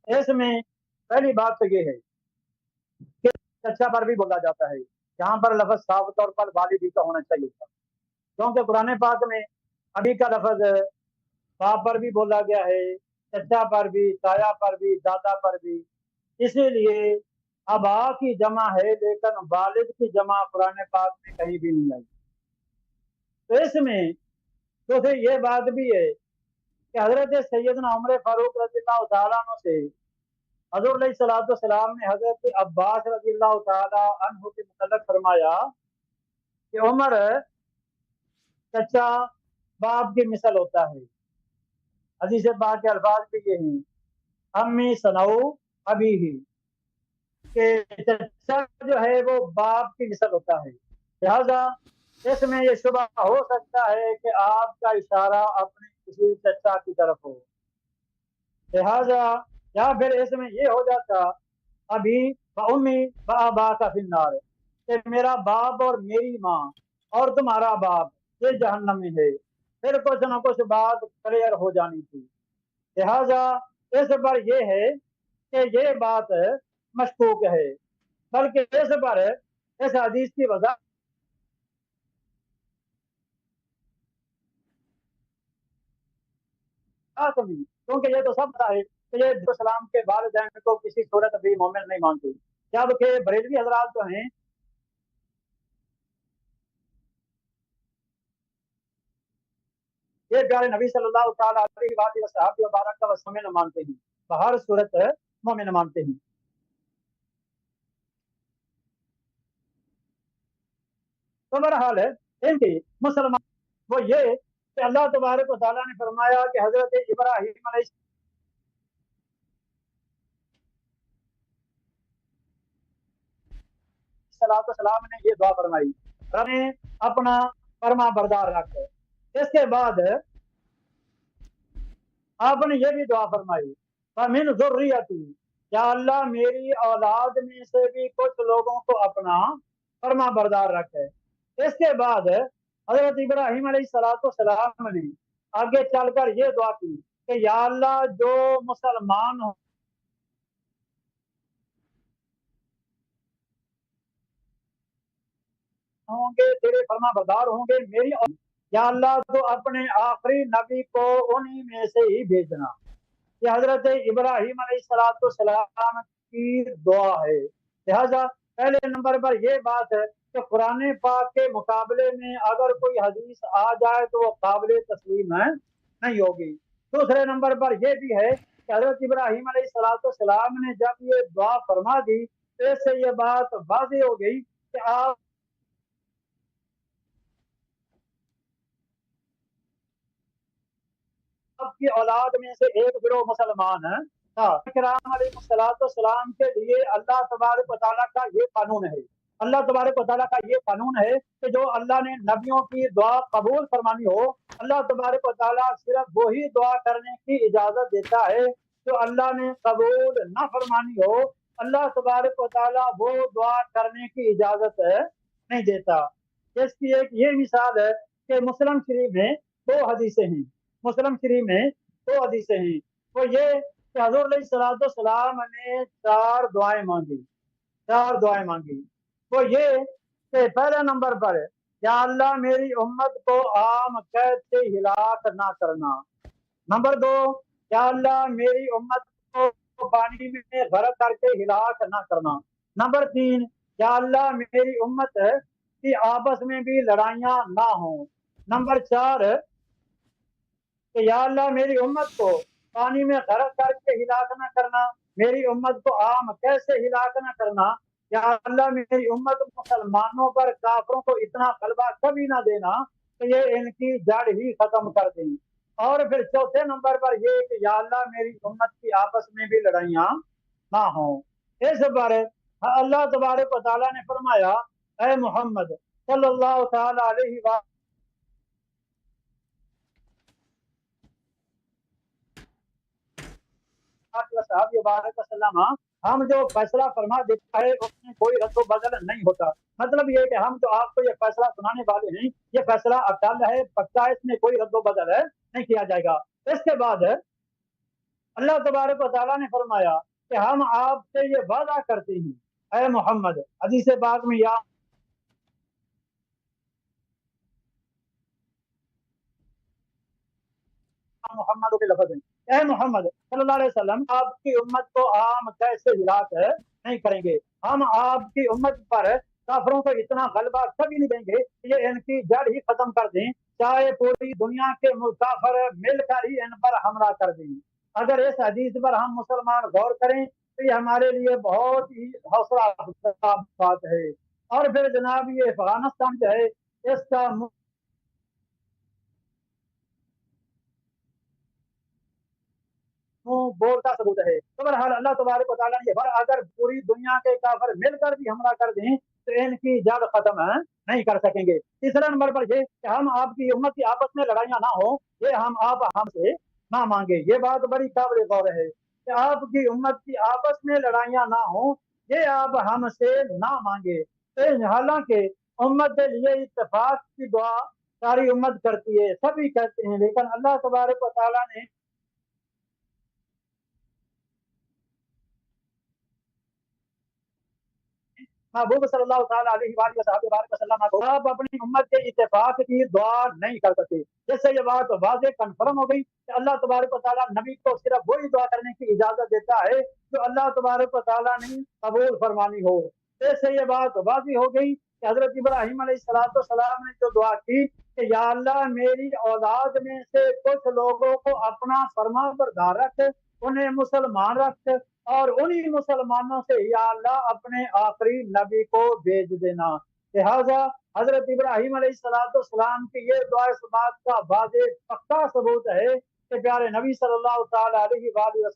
اس میں پہلی بات تو یہ ہے کہ چچا پر بھی بولا جاتا ہے, جہاں پر لفظ صاف طور پر والدی کا ہونا چاہیے تھا, کیونکہ قرآن پاک میں ابھی کا لفظ باپ پر بھی بولا گیا ہے, چچا پر بھی, تایا پر بھی, دادا پر بھی. اسی لیے ابا کی جمع ہے لیکن والد کی جمع قرآن پاک میں کہیں بھی نہیں آئی. تو اس میں دوسری یہ بات بھی ہے کہ حضرت سیدنا عمر فاروق رضی اللہ تعالیٰ عنہ سے حضور علیہ الصلوۃ والسلام نے حضرت عباس رضی اللہ تعالیٰ عنہ کے متعلق فرمایا کہ عمر چچا باپ کی مثل ہوتا ہے. حدیث پاک کے الفاظ بھی یہ ہیں, امی سنو ابھی ہی, کہ چچا جو ہے وہ باپ کی مثل ہوتا ہے. لہذا اس میں یہ شبہ ہو سکتا ہے کہ آپ کا اشارہ اپنے کسی چچا کی طرف ہو. لہذا یا پھر اس میں یہ ہو جاتا ابھی امی بابا کا فنار, کہ میرا باپ اور میری ماں اور تمہارا باپ یہ جہنم میں ہے. پھر کچھ نہ کچھ بات کلیئر ہو جانی تھی. لہذا اس پر یہ ہے کہ یہ بات مشکوک ہے, بلکہ اس پر اس حدیث کی وضاحت کیونکہ یہ تو سب پتہ ہے کہ یہ سلام کے والدین کو کسی صورت بھی مومن نہیں مانتے. جبکہ بریلوی حضرات جو ہیں یہ پیارے نبی صلی اللہ تعالیٰ علیہ وآلہ وصحبہ وبارک کا مومن مانتے ہیں، بہر صورت مومن مانتے ہیں۔ تو بہرحال ان کی مسلمان وہ یہ کہ اللہ تبارک و تعالیٰ نے فرمایا کہ حضرت ابراہیم علیہ السلام نے یہ دعا فرمائی، رب نے اپنا فرما بردار رکھ۔ اس کے بعد آپ نے یہ بھی دعا فرمائی، فَمِنْ ذُرِّيَّتِي، یا اللہ میری اولاد میں سے بھی کچھ لوگوں کو اپنا فرما بردار رکھے۔ اس کے بعد حضرت ابراہیم علیہ السلام نے آگے چل کر یہ دعا کی کہ یا اللہ جو مسلمان ہوں گے تیرے فرما بردار ہوں گے میری، یا اللہ تو اپنے آخری نبی کو انہی میں سے ہی بھیجنا۔ یہ حضرت ابراہیم علیہ السلام کی دعا ہے۔ لہذا پہلے نمبر پر یہ بات ہے کہ قرآن پاک کے مقابلے میں اگر کوئی حدیث آ جائے تو وہ قابل تسلیم نہیں ہوگی۔ دوسرے نمبر پر یہ بھی ہے کہ حضرت ابراہیم علیہ السلام نے جب یہ دعا فرما دی تو اس سے یہ بات واضح ہو گئی کہ آپ کی اولاد میں سے ایک گروہ مسلمان تھا۔ کرام علیہ السلام کے لیے اللہ تبارک و تعالیٰ کا یہ قانون ہے، اللہ تبارک و تعالیٰ کا یہ قانون ہے کہ جو اللہ نے نبیوں کی دعا قبول فرمانی ہو، اللہ تبارک و تعالیٰ صرف وہی دعا کرنے کی اجازت دیتا ہے جو اللہ نے قبول نہ فرمانی ہو، اللہ تبارک و تعالیٰ وہ دعا کرنے کی اجازت نہیں دیتا۔ اس کی ایک یہ مثال ہے کہ مسلم شریف میں دو حدیثیں ہیں، مسلم شریف میں دو حدیثیں ہیں، وہ یہ کہ حضور علیہ السلام نے چار دعائیں مانگی۔ وہ یہ کہ پہلے نمبر پر یا اللہ میری امت کو عام قید سے ہلاک نہ کرنا، نمبر دو یا اللہ میری امت کو پانی میں غرق کر کے ہلاک نہ کرنا، نمبر تین یا اللہ میری امت کی آپس میں بھی لڑائیاں نہ ہوں، نمبر چار کہ یا اللہ میری امت کو پانی میں غرق کر کے ہلاک نہ کرنا، میری امت کو عام کیسے ہلاک نہ کرنا، یا اللہ میری امت مسلمانوں پر کافروں کو اتنا غلبہ کبھی نہ دینا کہ یہ ان کی جڑ ہی ختم کر دیں، اور پھر چوتھے نمبر پر یہ کہ یا اللہ میری امت کی آپس میں بھی لڑائیاں نہ ہوں۔ اس پر اللہ تبارک و تعالیٰ نے فرمایا اے محمد صلی اللہ تعالیٰ علیہ وآلہ وسلم، ہم جو فیصلہ فرما دیتا ہے اس میں کوئی رد و بدل نہیں ہوتا۔ مطلب یہ کہ ہم تو آپ کو یہ فیصلہ سنانے والے ہیں، یہ فیصلہ اٹل ہے، پکا ہے، اس میں کوئی رد و بدل نہیں کیا جائے گا۔ اس کے بعد اللہ تبارک و تعالیٰ نے فرمایا کہ ہم آپ سے یہ وعدہ کرتے ہیں اے محمد، حدیث پاک میں یا محمد کے لفظ ہیں، اے محمد صلی اللہ علیہ وسلم آپ کی امت کو عام کیسے ہلاک نہیں کریں گے، ہم آپ کی امت پر کافروں کو اتنا غلبہ کبھی نہیں دیں گے کہ یہ ان کی جڑ ہی ختم کر دیں، چاہے پوری دنیا کے کافر مل کر ہی ان پر حملہ کر دیں۔ اگر اس حدیث پر ہم مسلمان غور کریں تو یہ ہمارے لیے بہت ہی حوصلہ افزا بات ہے۔ اور پھر جناب یہ افغانستان جو ہے اس کا بولتا ثبوت ہے۔ تو بہرحال اللہ تبارک و تعالیٰ نے اگر پوری دنیا کے کافر مل کر بھی حملہ کر دیں تو ان کی جڑ ختم نہیں کر سکیں گے۔ تیسرا نمبر پر یہ کہ ہم آپ کی امت کی آپس میں لڑائیاں نہ ہوں، یہ آپ ہم سے نہ مانگے۔ یہ بات بڑی قابل غور ہے کہ آپ کی امت کی آپس میں لڑائیاں نہ ہوں، یہ آپ ہم سے نہ مانگے۔ حالانکہ امت کے لیے اتفاق کی دعا ساری امت کرتی ہے، سبھی کہتے ہیں، لیکن اللہ تبارک و تعالیٰ نے محبوب صلی اللہ تعالیٰ علیہ وآلہ وسلم کو آپ اپنی امت کے اتفاق کی دعا نہیں کر سکتے. جس سے یہ بات واضح کنفرم ہو گئی کہ اللہ تبارک و تعالیٰ نبی کو صرف وہی دعا کرنے کی اجازت دیتا ہے جو اللہ تبارک و تعالیٰ نے قبول فرمانی ہو. اس سے یہ بات واضح ہو گئی کہ حضرت ابراہیم علیہ السلام نے جو دعا کی کہ یا اللہ میری اولاد میں سے کچھ لوگوں کو اپنا فرما بردار رکھ، انہیں مسلمان رکھ، اور انہی مسلمانوں سے یا اللہ اپنے آخری نبی کو بھیج دینا. لہذا حضرت ابراہیم علیہ السلام کی یہ دعا اس بات کا واضح پکا ثبوت ہے کہ پیارے نبی صلی اللہ تعالیٰ علیہ وآلہ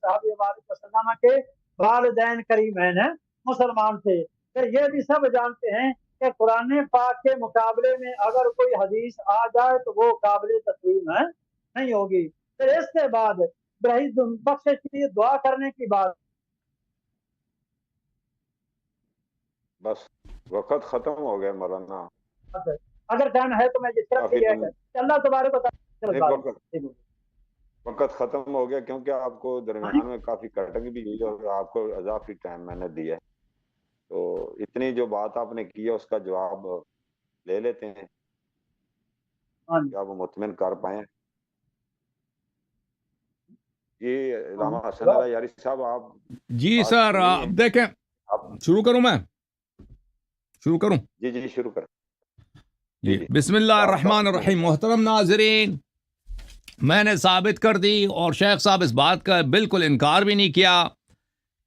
وسلم کے والدین کریمین مسلمان تھے. پھر یہ بھی سب جانتے ہیں کہ قرآن پاک کے مقابلے میں اگر کوئی حدیث آ جائے تو وہ قابل تسلیم نہیں ہوگی. پھر اس کے بعد بخشش کی دعا کرنے کی بات. بس وقت ختم ہو گیا مولانا. اگر ٹائم ہے تو میں یہ صرف یہ ہے کہ اللہ تبارک و تعالیٰ وقت ختم ہو گیا کیونکہ آپ کو درمیان میں کافی کٹنگ بھی ہوئی اور آپ کو اضافی ٹائم میں نے دیا ہے. تو اتنی جو بات آپ نے کی ہے اس کا جواب لے لیتے ہیں کیا وہ مطمئن کر پائیں. جی علامہ حسن اللہ یاری صاحب آپ. جی سر آپ دیکھیں شروع کروں میں شروع کروں. جی شروع کریں. جی بسم اللہ الرحمن الرحیم. محترم ناظرین، میں نے ثابت کر دی اور شیخ صاحب اس بات کا بالکل انکار بھی نہیں کیا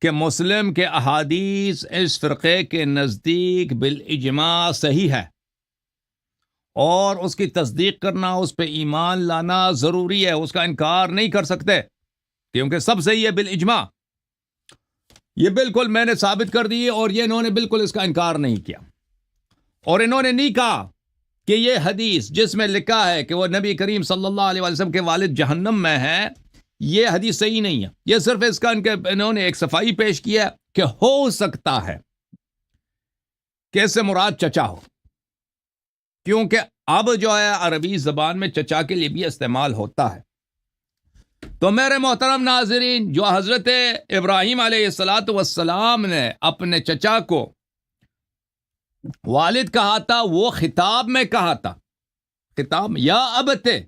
کہ مسلم کے احادیث اس فرقے کے نزدیک بالاجماع صحیح ہے اور اس کی تصدیق کرنا، اس پہ ایمان لانا ضروری ہے. اس کا انکار نہیں کر سکتے کیونکہ سب صحیح ہے بالاجماع. یہ بالکل میں نے ثابت کر دی اور یہ انہوں نے بالکل اس کا انکار نہیں کیا. اور انہوں نے نہیں کہا کہ یہ حدیث جس میں لکھا ہے کہ وہ نبی کریم صلی اللہ علیہ وسلم کے والد جہنم میں ہے، یہ حدیث صحیح نہیں ہے. یہ صرف اس کا انہوں نے ایک صفائی پیش کیا کہ ہو سکتا ہے کہ اس سے مراد چچا ہو، کیونکہ اب جو ہے عربی زبان میں چچا کے لیے بھی استعمال ہوتا ہے. تو میرے محترم ناظرین، جو حضرت ابراہیم علیہ السلام نے اپنے چچا کو والد کہا تھا، وہ خطاب میں کہا تھا. خطاب یا ابتے،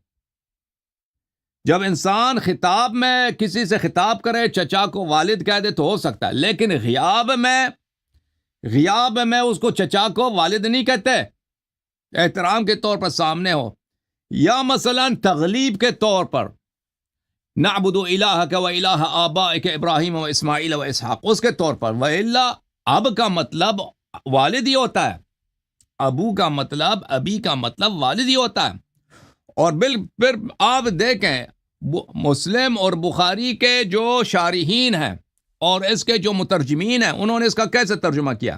جب انسان خطاب میں کسی سے خطاب کرے چچا کو والد کہہ دے تو ہو سکتا ہے، لیکن غیاب میں اس کو چچا کو والد نہیں کہتے، احترام کے طور پر سامنے ہو، یا مثلا تغلیب کے طور پر نعبد الہک و الہ آبائک ابراہیم و اسماعیل و اسحاق، اس کے طور پر. وَإِلَّا اب کا مطلب والد ہی ہوتا ہے، ابو کا مطلب ابی کا مطلب والد ہی ہوتا ہے. اور پھر آپ دیکھیں مسلم اور بخاری کے جو شارحین ہیں اور اس کے جو مترجمین ہیں انہوں نے اس کا کیسے ترجمہ کیا.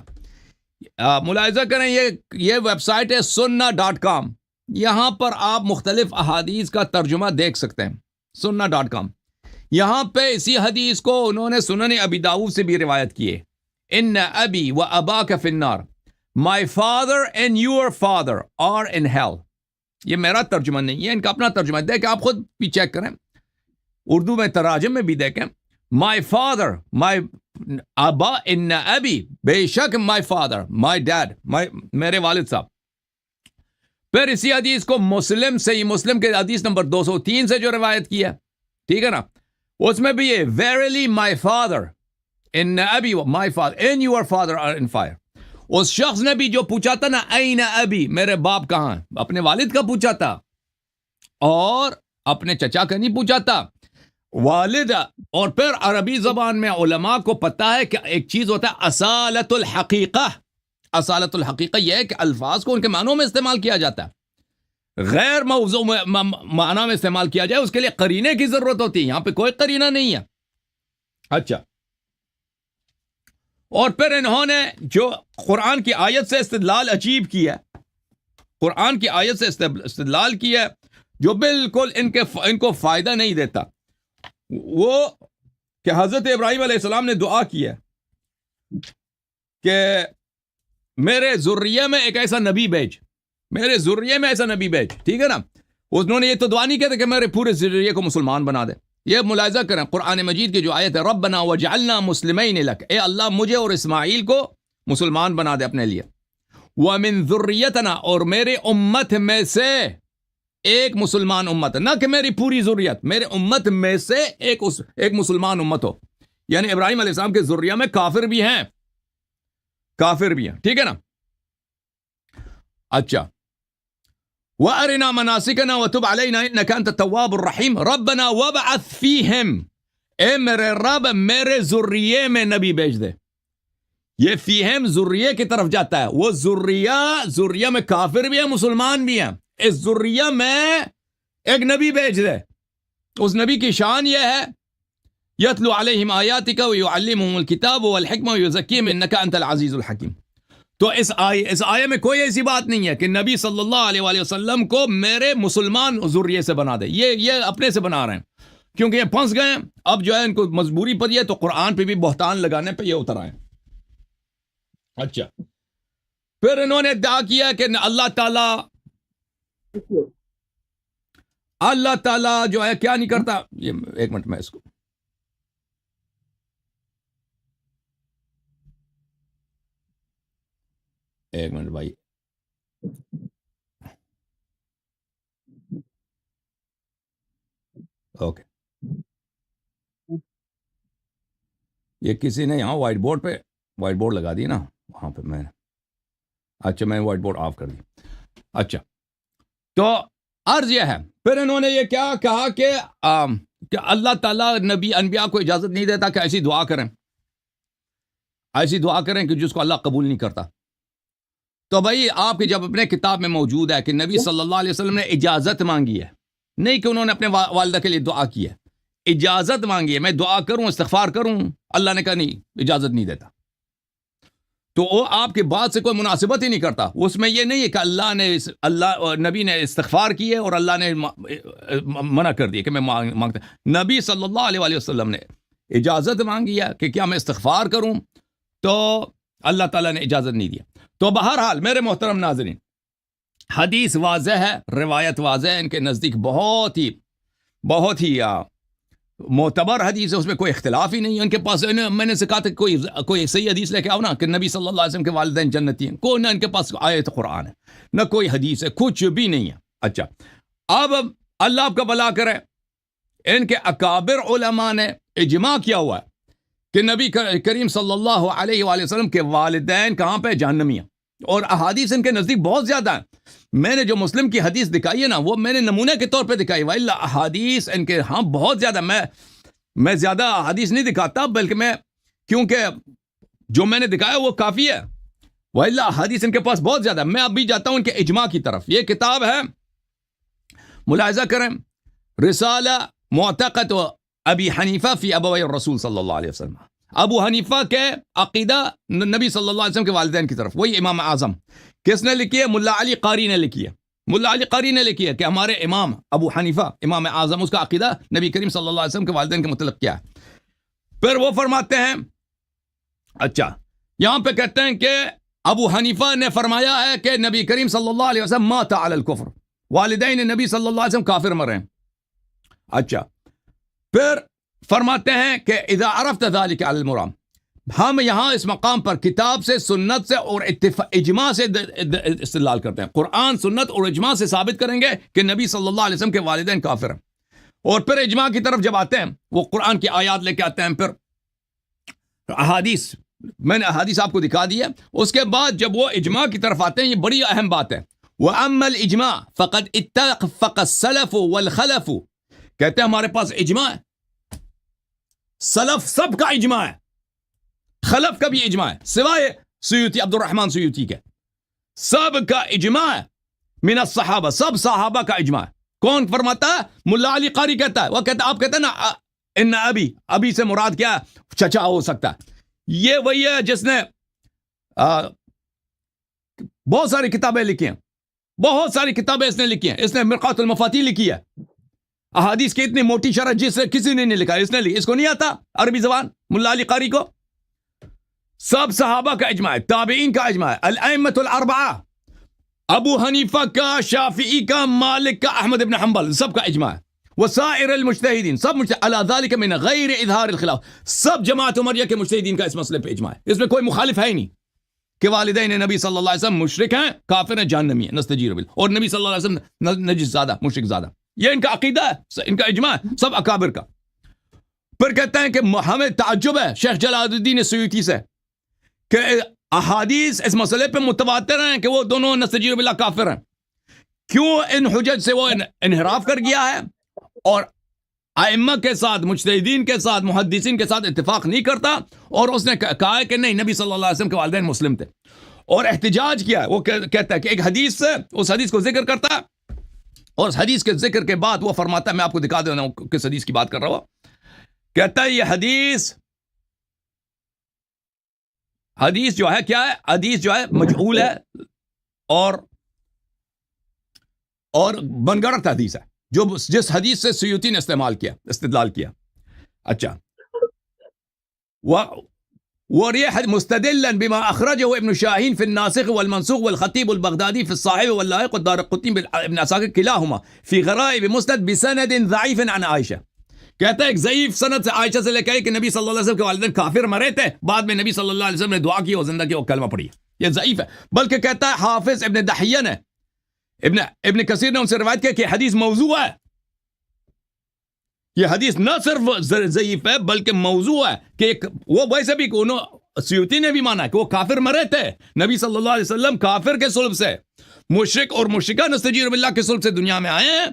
ملاحظہ کریں، یہ ویب سائٹ ہے sunna.com. یہاں پر آپ مختلف احادیث کا ترجمہ دیکھ سکتے ہیں. sunna.com. یہاں پہ اسی حدیث کو انہوں نے سنن ابی داؤد سے بھی روایت کیے. ان ابی و اباک فی النار، my father and your father are in hell. یہ میرا ترجمہ نہیں ہے، ان کا اپنا ترجمہ ہے. دیکھیں آپ خود بھی چیک کریں، اردو میں تراجم میں بھی دیکھیں. my father، my ابا، ان ابی، بے شک my father، my dad، میرے والد صاحب. پھر اسی حدیث کو مسلم سے، مسلم کے حدیث نمبر 203 سے جو روایت کی ہے، ٹھیک ہے نا، اس میں بھی یہ verily my father ان ابی my father and your father are in fire. اس شخص نے بھی جو پوچھا تھا نا این ابی، میرے باپ کہاں، اپنے والد کا پوچھا تھا اور اپنے چچا کا نہیں پوچھا تھا، والد. اور پھر عربی زبان میں علماء کو پتا ہے کہ ایک چیز ہوتا ہے اصالت الحقیقہ. اصالت الحقیقہ یہ ہے کہ الفاظ کو ان کے معنوں میں استعمال کیا جاتا ہے، غیر موضوع معنی میں استعمال کیا جائے اس کے لیے قرینے کی ضرورت ہوتی ہے. یہاں پہ کوئی قرینہ نہیں ہے. اچھا، اور پھر انہوں نے جو قرآن کی آیت سے استدلال عجیب کیا، قرآن کی آیت سے استدلال کیا جو بالکل ان کو فائدہ نہیں دیتا، وہ کہ حضرت ابراہیم علیہ السلام نے دعا کی ہے کہ میرے ذریہ میں ایک ایسا نبی بھیج، میرے ذریہ میں ایسا نبی بھیج، ٹھیک ہے نا. انہوں نے یہ تو دعا نہیں کہتے کہ میرے پورے ذریے کو مسلمان بنا دے. یہ ملاحظہ کریں قرآن مجید کی جو آیت ہے ربنا وجعلنا مسلمین لک، اے اللہ مجھے اور اسماعیل کو مسلمان بنا دے اپنے لیے. وَمِن ذُرِّيَّتَنَا اور میرے امت میں سے ایک مسلمان امت, نہ کہ میری پوری ذریت, میرے امت میں سے ایک مسلمان امت ہو. یعنی ابراہیم علیہ السلام کے ذریہ میں کافر بھی ہیں, ٹھیک ہے نا. اچھا, وَأَرِنَا مَنَاسِكَنَا وَتُبْ عَلَيْنَا إِنَّكَ أَنْتَ التَّوَّابُ الرَّحِيمُ رَبَّنَا وَابْعَثْ فِيهِمْ, اے میرے رب میرے ذریے میں نبی بھیج دے. یہ فیہم ذریے کی طرف جاتا ہے. وہ ذریہ میں کافر بھی ہیں مسلمان بھی ہیں. اس ذریہ میں ایک نبی بھیج دے. اس نبی کی شان یہ ہے یتلو علیہم آیاتک ویعلمہم الکتاب والحکمہ ویزکیہم انک انت العزیز الحکیم. تو اس آیے میں کوئی ایسی بات نہیں ہے کہ نبی صلی اللہ علیہ وآلہ وسلم کو میرے مسلمان ذریے سے بنا دے. یہ اپنے سے بنا رہے ہیں کیونکہ یہ پھنس گئے ہیں. اب جو ہے ان کو مجبوری پڑی ہے تو قرآن پہ بھی بہتان لگانے پہ یہ اتر آئے. اچھا, پھر انہوں نے ادعا کیا کہ اللہ تعالیٰ جو ہے کیا نہیں کرتا. یہ ایک منٹ میں اس کو ایک منٹ بھائی, اوکے. یہ کسی نے یہاں وائٹ بورڈ لگا دی نا وہاں پہ میں نے. اچھا, میں وائٹ بورڈ آف کر دی. اچھا, تو عرض یہ ہے پھر انہوں نے یہ کیا کہا کہ اللہ تعالیٰ نبی انبیاء کو اجازت نہیں دیتا کہ ایسی دعا کریں کہ جس کو اللہ قبول نہیں کرتا. تو بھائی آپ کی جب اپنے کتاب میں موجود ہے کہ نبی صلی اللہ علیہ وسلم نے اجازت مانگی ہے, نہیں کہ انہوں نے اپنے والدہ کے لیے دعا کی ہے, اجازت مانگی ہے میں دعا کروں استغفار کروں, اللہ نے کہا نہیں اجازت نہیں دیتا, تو وہ آپ کی بات سے کوئی مناسبت ہی نہیں کرتا. اس میں یہ نہیں ہے کہ نبی نے استغفار کی ہے اور اللہ نے منع کر دیا کہ میں مانگتا. نبی صلی اللہ علیہ وآلہ وسلم نے اجازت مانگی ہے کہ کیا میں استغفار کروں, تو اللہ تعالیٰ نے اجازت نہیں دیا. تو بہرحال میرے محترم ناظرین, حدیث واضح ہے, روایت واضح ہے, ان کے نزدیک بہت ہی معتبر حدیث ہے, اس میں کوئی اختلاف ہی نہیں ہے. ان کے پاس میں نے کہا تھا کوئی صحیح حدیث لے کے آؤ نا کہ نبی صلی اللہ علیہ وسلم کے والدین جنتی ہیں, کوئی نہ ان کے پاس آیت قرآن ہے نہ کوئی حدیث ہے, کچھ بھی نہیں ہے. اچھا, اب اللہ آپ کا بھلا کرے, ان کے اکابر علماء نے اجماع کیا ہوا ہے کہ نبی کریم صلی اللہ علیہ وآلہ وسلم کے والدین کہاں پہ جہنمی ہیں, اور احادیث ان کے نزدیک بہت زیادہ ہیں. میں نے جو مسلم کی حدیث دکھائی ہے نا وہ میں نے نمونے کے طور پہ دکھائی, وَإِلَّا احادیث ان کے ہاں بہت زیادہ. میں زیادہ حدیث نہیں دکھاتا, بلکہ کیونکہ جو میں نے دکھایا وہ کافی ہے. وَإِلَّا احادیث ان کے پاس بہت زیادہ. میں اب بھی جاتا ہوں ان کے اجماع کی طرف. یہ کتاب ہے, ملاحظہ کریں, رسالہ معتقد ابی حنیفہ فی ابوی الرسول صلی اللہ علیہ وسلم. ابو حنیفہ کے عقیدہ نبی صلی اللہ علیہ وسلم کے والدین کی طرف, وہی امام اعظم. کس نے لکھی ہے؟ ملا علی قاری نے لکھی ہے. ملا علی قاری نے لکھی ہے کہ ہمارے امام ابو حنیفہ امام اعظم, اس کا عقیدہ نبی کریم صلی اللہ علیہ وسلم کے والدین کے متعلق کیا ہے. پھر وہ فرماتے ہیں, اچھا یہاں پہ کہتے ہیں کہ ابو حنیفہ نے فرمایا ہے کہ نبی کریم صلی اللہ علیہ وسلم مات علی الکفر, والدین نبی صلی اللہ علیہ وسلم کافر مرے ہیں. اچھا, پھر فرماتے ہیں کہ اذا عرفت ذلك علی المرام, ہم یہاں اس مقام پر کتاب سے, سنت سے اور اجماع سے استدلال کرتے ہیں. قرآن, سنت اور اجماع سے ثابت کریں گے کہ نبی صلی اللہ علیہ وسلم کے والدین کافر ہیں. اور پھر اجماع کی طرف جب آتے ہیں, وہ قرآن کی آیات لے کے آتے ہیں, پھر احادیث, میں نے احادیث آپ کو دکھا دی ہے. اس کے بعد جب وہ اجماع کی طرف آتے ہیں, یہ بڑی اہم بات ہے. وَأَمَّا الْإِجْمَاعُ فَقَدْ اتَّفَقَ السَّلَفُ وَالْخَلَفُ, کہتے ہیں ہمارے پاس اجماع ہے, سلف سب کا اجماع ہے, خلف کا بھی اجماع ہے, سوائے سیوطی, عبد الرحمن سیوطی کے, سب کا اجماع ہے. من الصحابہ, سب صحابہ کا اجماع ہے. کون فرماتا ہے؟ ملا علی قاری کہتا ہے. وہ کہتا ہے, آپ کہتے ہیں نا ان ابی سے مراد کیا ہے؟ چچا ہو سکتا ہے. یہ وہی ہے جس نے بہت ساری کتابیں لکھی ہیں, بہت ساری کتابیں اس نے لکھی ہیں. اس نے مرقات المفاتیح لکھی ہے, احادیث کی اتنی موٹی شرح جس سے کسی نے نہیں لکھا, اس نے لکھی. اس کو نہیں آتا عربی زبان ملا علی قاری کو. سب صحابہ کا اجماع ہے, تابعین کا اجماع ہے, الائمۃ الاربعہ, ابو حنیفہ کا, شافعی کا, مالک کا, احمد ابن حنبل, سب کا اجماع ہے. وسائر المجتہدین, سب علی ذلک من غیر اظہار الخلاف, سب جماعت عمریہ کے مجتہدین کا اس مسئلے پہ اجماع ہے. اس میں کوئی مخالف ہے ہی نہیں. کہ والدین نبی صلی اللہ علیہ وسلم مشرک ہیں، کافر ہیں، جہنمی ہیں، نستجیر باللہ، اور نبی صلی اللہ علیہ وسلم نجس زادہ، مشرک زادہ. یہ ان کا عقیدہ ہے، ان کا اجماع ہے، سب اکابر کا. پھر کہتے ہیں کہ ہمیں تعجب ہے شیخ جلال الدین سیوطی سے کہ احادیث اس مسئلے پہ متواتر ہیں کہ وہ دونوں نستجیر باللہ کافر ہیں. کیوں ان حجج سے وہ انحراف کر گیا ہے اور ائمہ کے ساتھ، مجتہدین کے ساتھ، محدثین کے ساتھ اتفاق نہیں کرتا، اور اس نے کہا ہے کہ نہیں، نبی صلی اللہ علیہ وسلم کے والدین مسلم تھے، اور احتجاج کیا ہے. وہ کہتا ہے کہ ایک حدیث سے اس حدیث کو ذکر کرتا ہے، اور اس حدیث کے ذکر کے بعد وہ فرماتا ہے، میں آپ کو دکھا دیتا ہوں کس حدیث کی بات کر رہا ہوں. کہتا ہے یہ حدیث جو ہے کیا ہے، حدیث جو ہے مجہول ہے اور بنگڑت حدیث ہے، جو جس حدیث سے سیوطی نے استدلال کیا. اچھا، مستدلا بما اخرجه ابن شاہین فی الناسخ والمنسوخ والخطیب البغدادی فی الصاحب واللائق والدارقطنی ابن عساکر کلاہما فی غرائب مسند بسند ضعیف عن عائشہ. کہتا ہے ایک ضعیف سند سے عائشہ سے لے کے کہ نبی صلی اللہ علیہ وسلم کے والدین کافر مرے تھے، بعد میں نبی صلی اللہ علیہ وسلم نے دعا کی اور زندہ کی اور کلمہ پڑھی. یہ ضعیف ہے. بلکہ کہتا ہے حافظ ابن دحیہ نے، ابن کثیر نے ان سے روایت کیا کہ حدیث موضوع ہے. یہ حدیث نہ صرف ضعیف ہے بلکہ موضوع ہے، کہ وہ ویسے بھی سیوطی نے بھی مانا کہ وہ کافر مرے تھے، نبی صلی اللہ علیہ وسلم کافر کے صلب سے، مشرک اور مشرکہ نستجیر باللہ کے صلب سے دنیا میں آئے ہیں،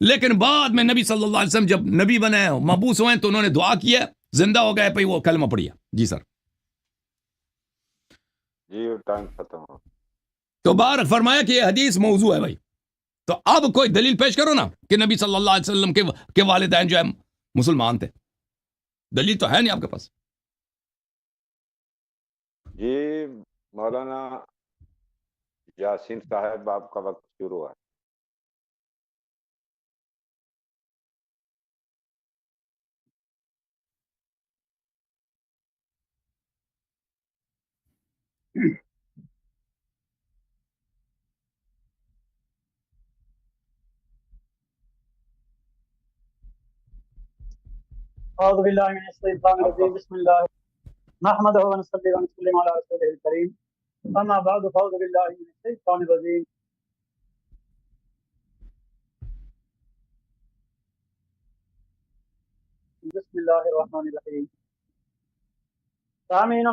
لیکن بعد میں نبی صلی اللہ علیہ وسلم جب نبی بنے، مبعوث ہوئے تو انہوں نے دعا کی ہے، زندہ ہو گئے، پہ وہ کلمہ پڑھی ہے. جی سر. جی ٹائم ختم ہو. تو بار فرمایا کہ یہ حدیث موضوع ہے بھائی. تو اب کوئی دلیل پیش کرو نا کہ نبی صلی اللہ علیہ وسلم کے والدین جو ہے مسلمان تھے. دلیل تو ہے نہیں آپ کے پاس. جی مولانا یاسین صاحب، آپ کا وقت شروع ہے. اعوذ باللہ من الشیطان الرجیم، بسم اللہ نحمدہ ونصلی ونسلم علی رسولہ الکریم، اما بعد فاعوذ باللہ من الشیطان الرجیم. بسم اللہ الرحمن الرحیم. سامعین،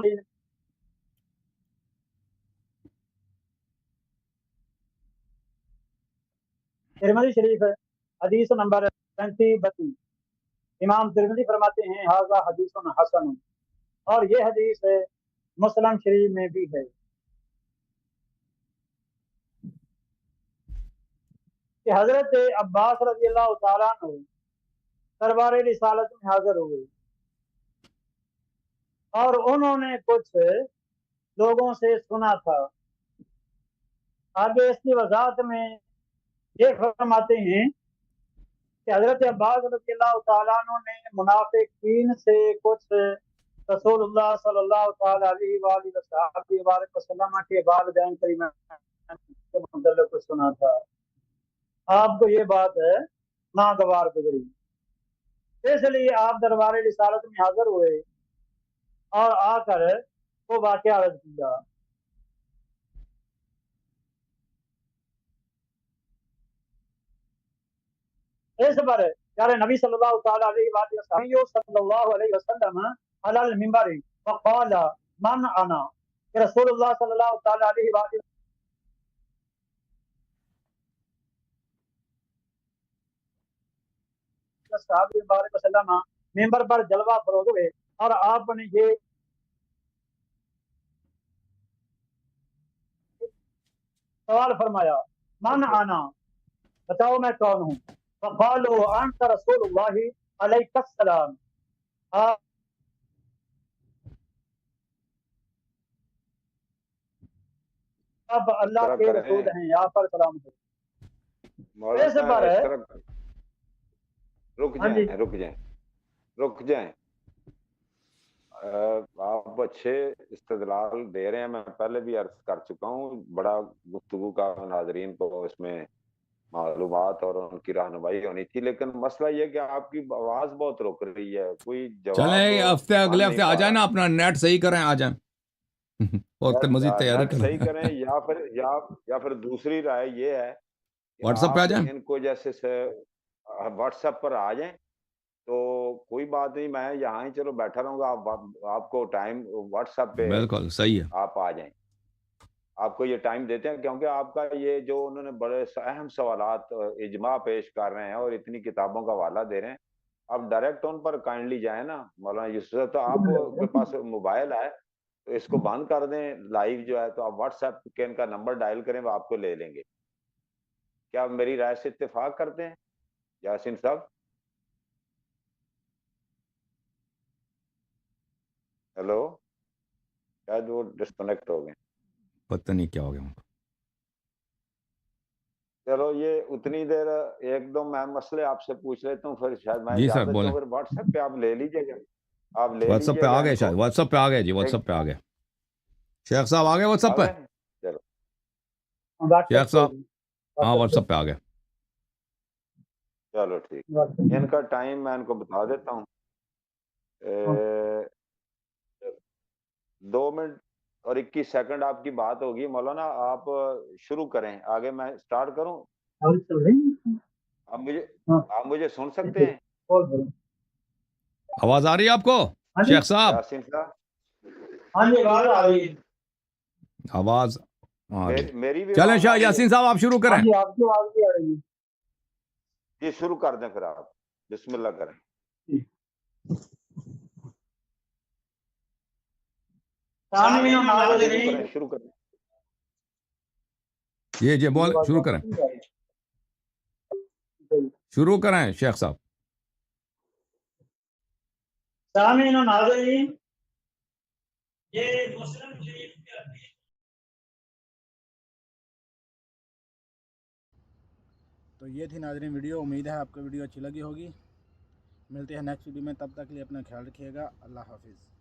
ترمذی شریف حدیث نمبر 3532. امام ترمذی فرماتے ہیں ھذا حدیث حسن، اور یہ حدیث مسلم شریف میں بھی ہے کہ حضرت عباس رضی اللہ تعالیٰ عنہ دربار رسالت میں حاضر ہوئے، اور انہوں نے کچھ لوگوں سے سنا تھا. آگے اس کی وضاحت میں یہ فرماتے ہیں کہ حضرت عباس رضی اللہ تعالیٰ عنہ نے منافقین سے کچھ رسول اللہ صلی اللہ تعالیٰ علیہ وآلہ وسلم کے والدین کریمین کے متعلق کچھ سنا تھا. آپ کو یہ بات ناگوار گزری، اس لیے آپ دربار رسالت میں حاضر ہوئے اور آ کر وہ واقعہ عرض کیا. اس پر پیارے نبی صلی اللہ تعالی علیہ وآلہ صلی اللہ علیہ وسلم علی المنبر وقال من انا، کہ رسول اللہ صلی اللہ تعالی علیہ وآلہ صحابہ بارک وسلم ممبر پر جلوہ فروز ہوئے، اور آپ نے یہ سوال فرمایا من انا، بتاؤ میں کون ہوں. فقالوا انت رسول اللہ علیہ السلام، اب اللہ کے رسول ہیں، آپ پر سلام ہو. رک جائیں. آپ اچھے استدلال دے رہے ہیں، میں پہلے بھی عرض کر چکا ہوں، بڑا گفتگو کا ناظرین کو اس میں معلومات اور ان کی رہنمائی ہونی تھی، لیکن مسئلہ یہ کہ آپ کی آواز بہت رک رہی ہے، کوئی جواب. چلیں اگلے ہفتے آ جائیں نا، اپنا نیٹ صحیح کریں، آ جائیں. اور مزید تیاری نیٹ صحیح کریں. کریں یا پھر دوسری رائے یہ ہے کہ واٹس ایپ پہ آ آپ جائیں. ان کو جیسے واٹس ایپ پر آ جائیں تو کوئی بات نہیں، میں یہاں ہی چلو بیٹھا رہوں گا، آپ کو ٹائم واٹس ایپ پہ بالکل صحیح ہے. آپ آ جائیں، آپ کو یہ ٹائم دیتے ہیں کیونکہ آپ کا یہ جو انہوں نے بڑے اہم سوالات اجماع پیش کر رہے ہیں اور اتنی کتابوں کا حوالہ دے رہے ہیں، آپ ڈائریکٹ ان پر کائنڈلی جائیں نا مولانا یوسف. تو آپ کے پاس موبائل ہے تو اس کو بند کر دیں لائیو جو ہے، تو آپ واٹس ایپ کے ان کا نمبر ڈائل کریں، وہ آپ کو لے لیں گے. کیا آپ میری رائے سے اتفاق کرتے ہیں یاسین صاحب؟ ہیلو، شاید وہ ڈسکنیکٹ ہو گئے. پتہ نہیں کیا ہو گیا ان کو. چلو یہ اتنی دیر ایک دو میں مسئلے آپ سے پوچھ لیتا ہوں، پھر شاید میں جی سر اجازت بولیں. چاہوں، پھر واٹس ایپ پہ آپ لے لیجیے گا، آپ لے واٹس ایپ پہ لیجیے آ گا گئے ان کو. شاید. واٹس ایپ پہ آ گئے جی. واٹس ایپ پہ آ گئے. شیخ صاحب آ گئے واٹس آ ایپ پہ. گئے؟ چلو شیخ صاحب ہاں واٹس ایپ پہ آ گئے. چلو ٹھیک. ان کا ٹائم میں ان کو بتا دیتا ہوں. 2 منٹ اور 21 سیکنڈ آپ کی بات ہوگی. مولانا آپ شروع کریں، آگے میں سٹارٹ کروں. آپ مجھے سن سکتے ہیں آواز آ رہی ہے آپ کو شیخ صاحب؟ یاسین صاحب؟ ہاں جی آواز آ رہی ہے. آواز آ رہی. میری بھی چلیں آواز آ شاہ رہی ہے یاسین صاحب آپ شروع کریں. ہاں جی آپ کی آواز بھی آ رہی ہے. جی شروع کر دیں، پھر آپ بسم اللہ کریں. سامعین و ناظرین، شروع کریں. جی بول شروع کریں. شروع کریں شیخ صاحب. سامعین و ناظرین، یہ مسلم شریف کے حدیث تو یہ تھی ناظرین ویڈیو. امید ہے آپ کو ویڈیو اچھی لگی ہوگی. ملتے ہیں نیکسٹ ویڈیو میں، تب تک کے لیے اپنا خیال رکھیے گا. اللہ حافظ.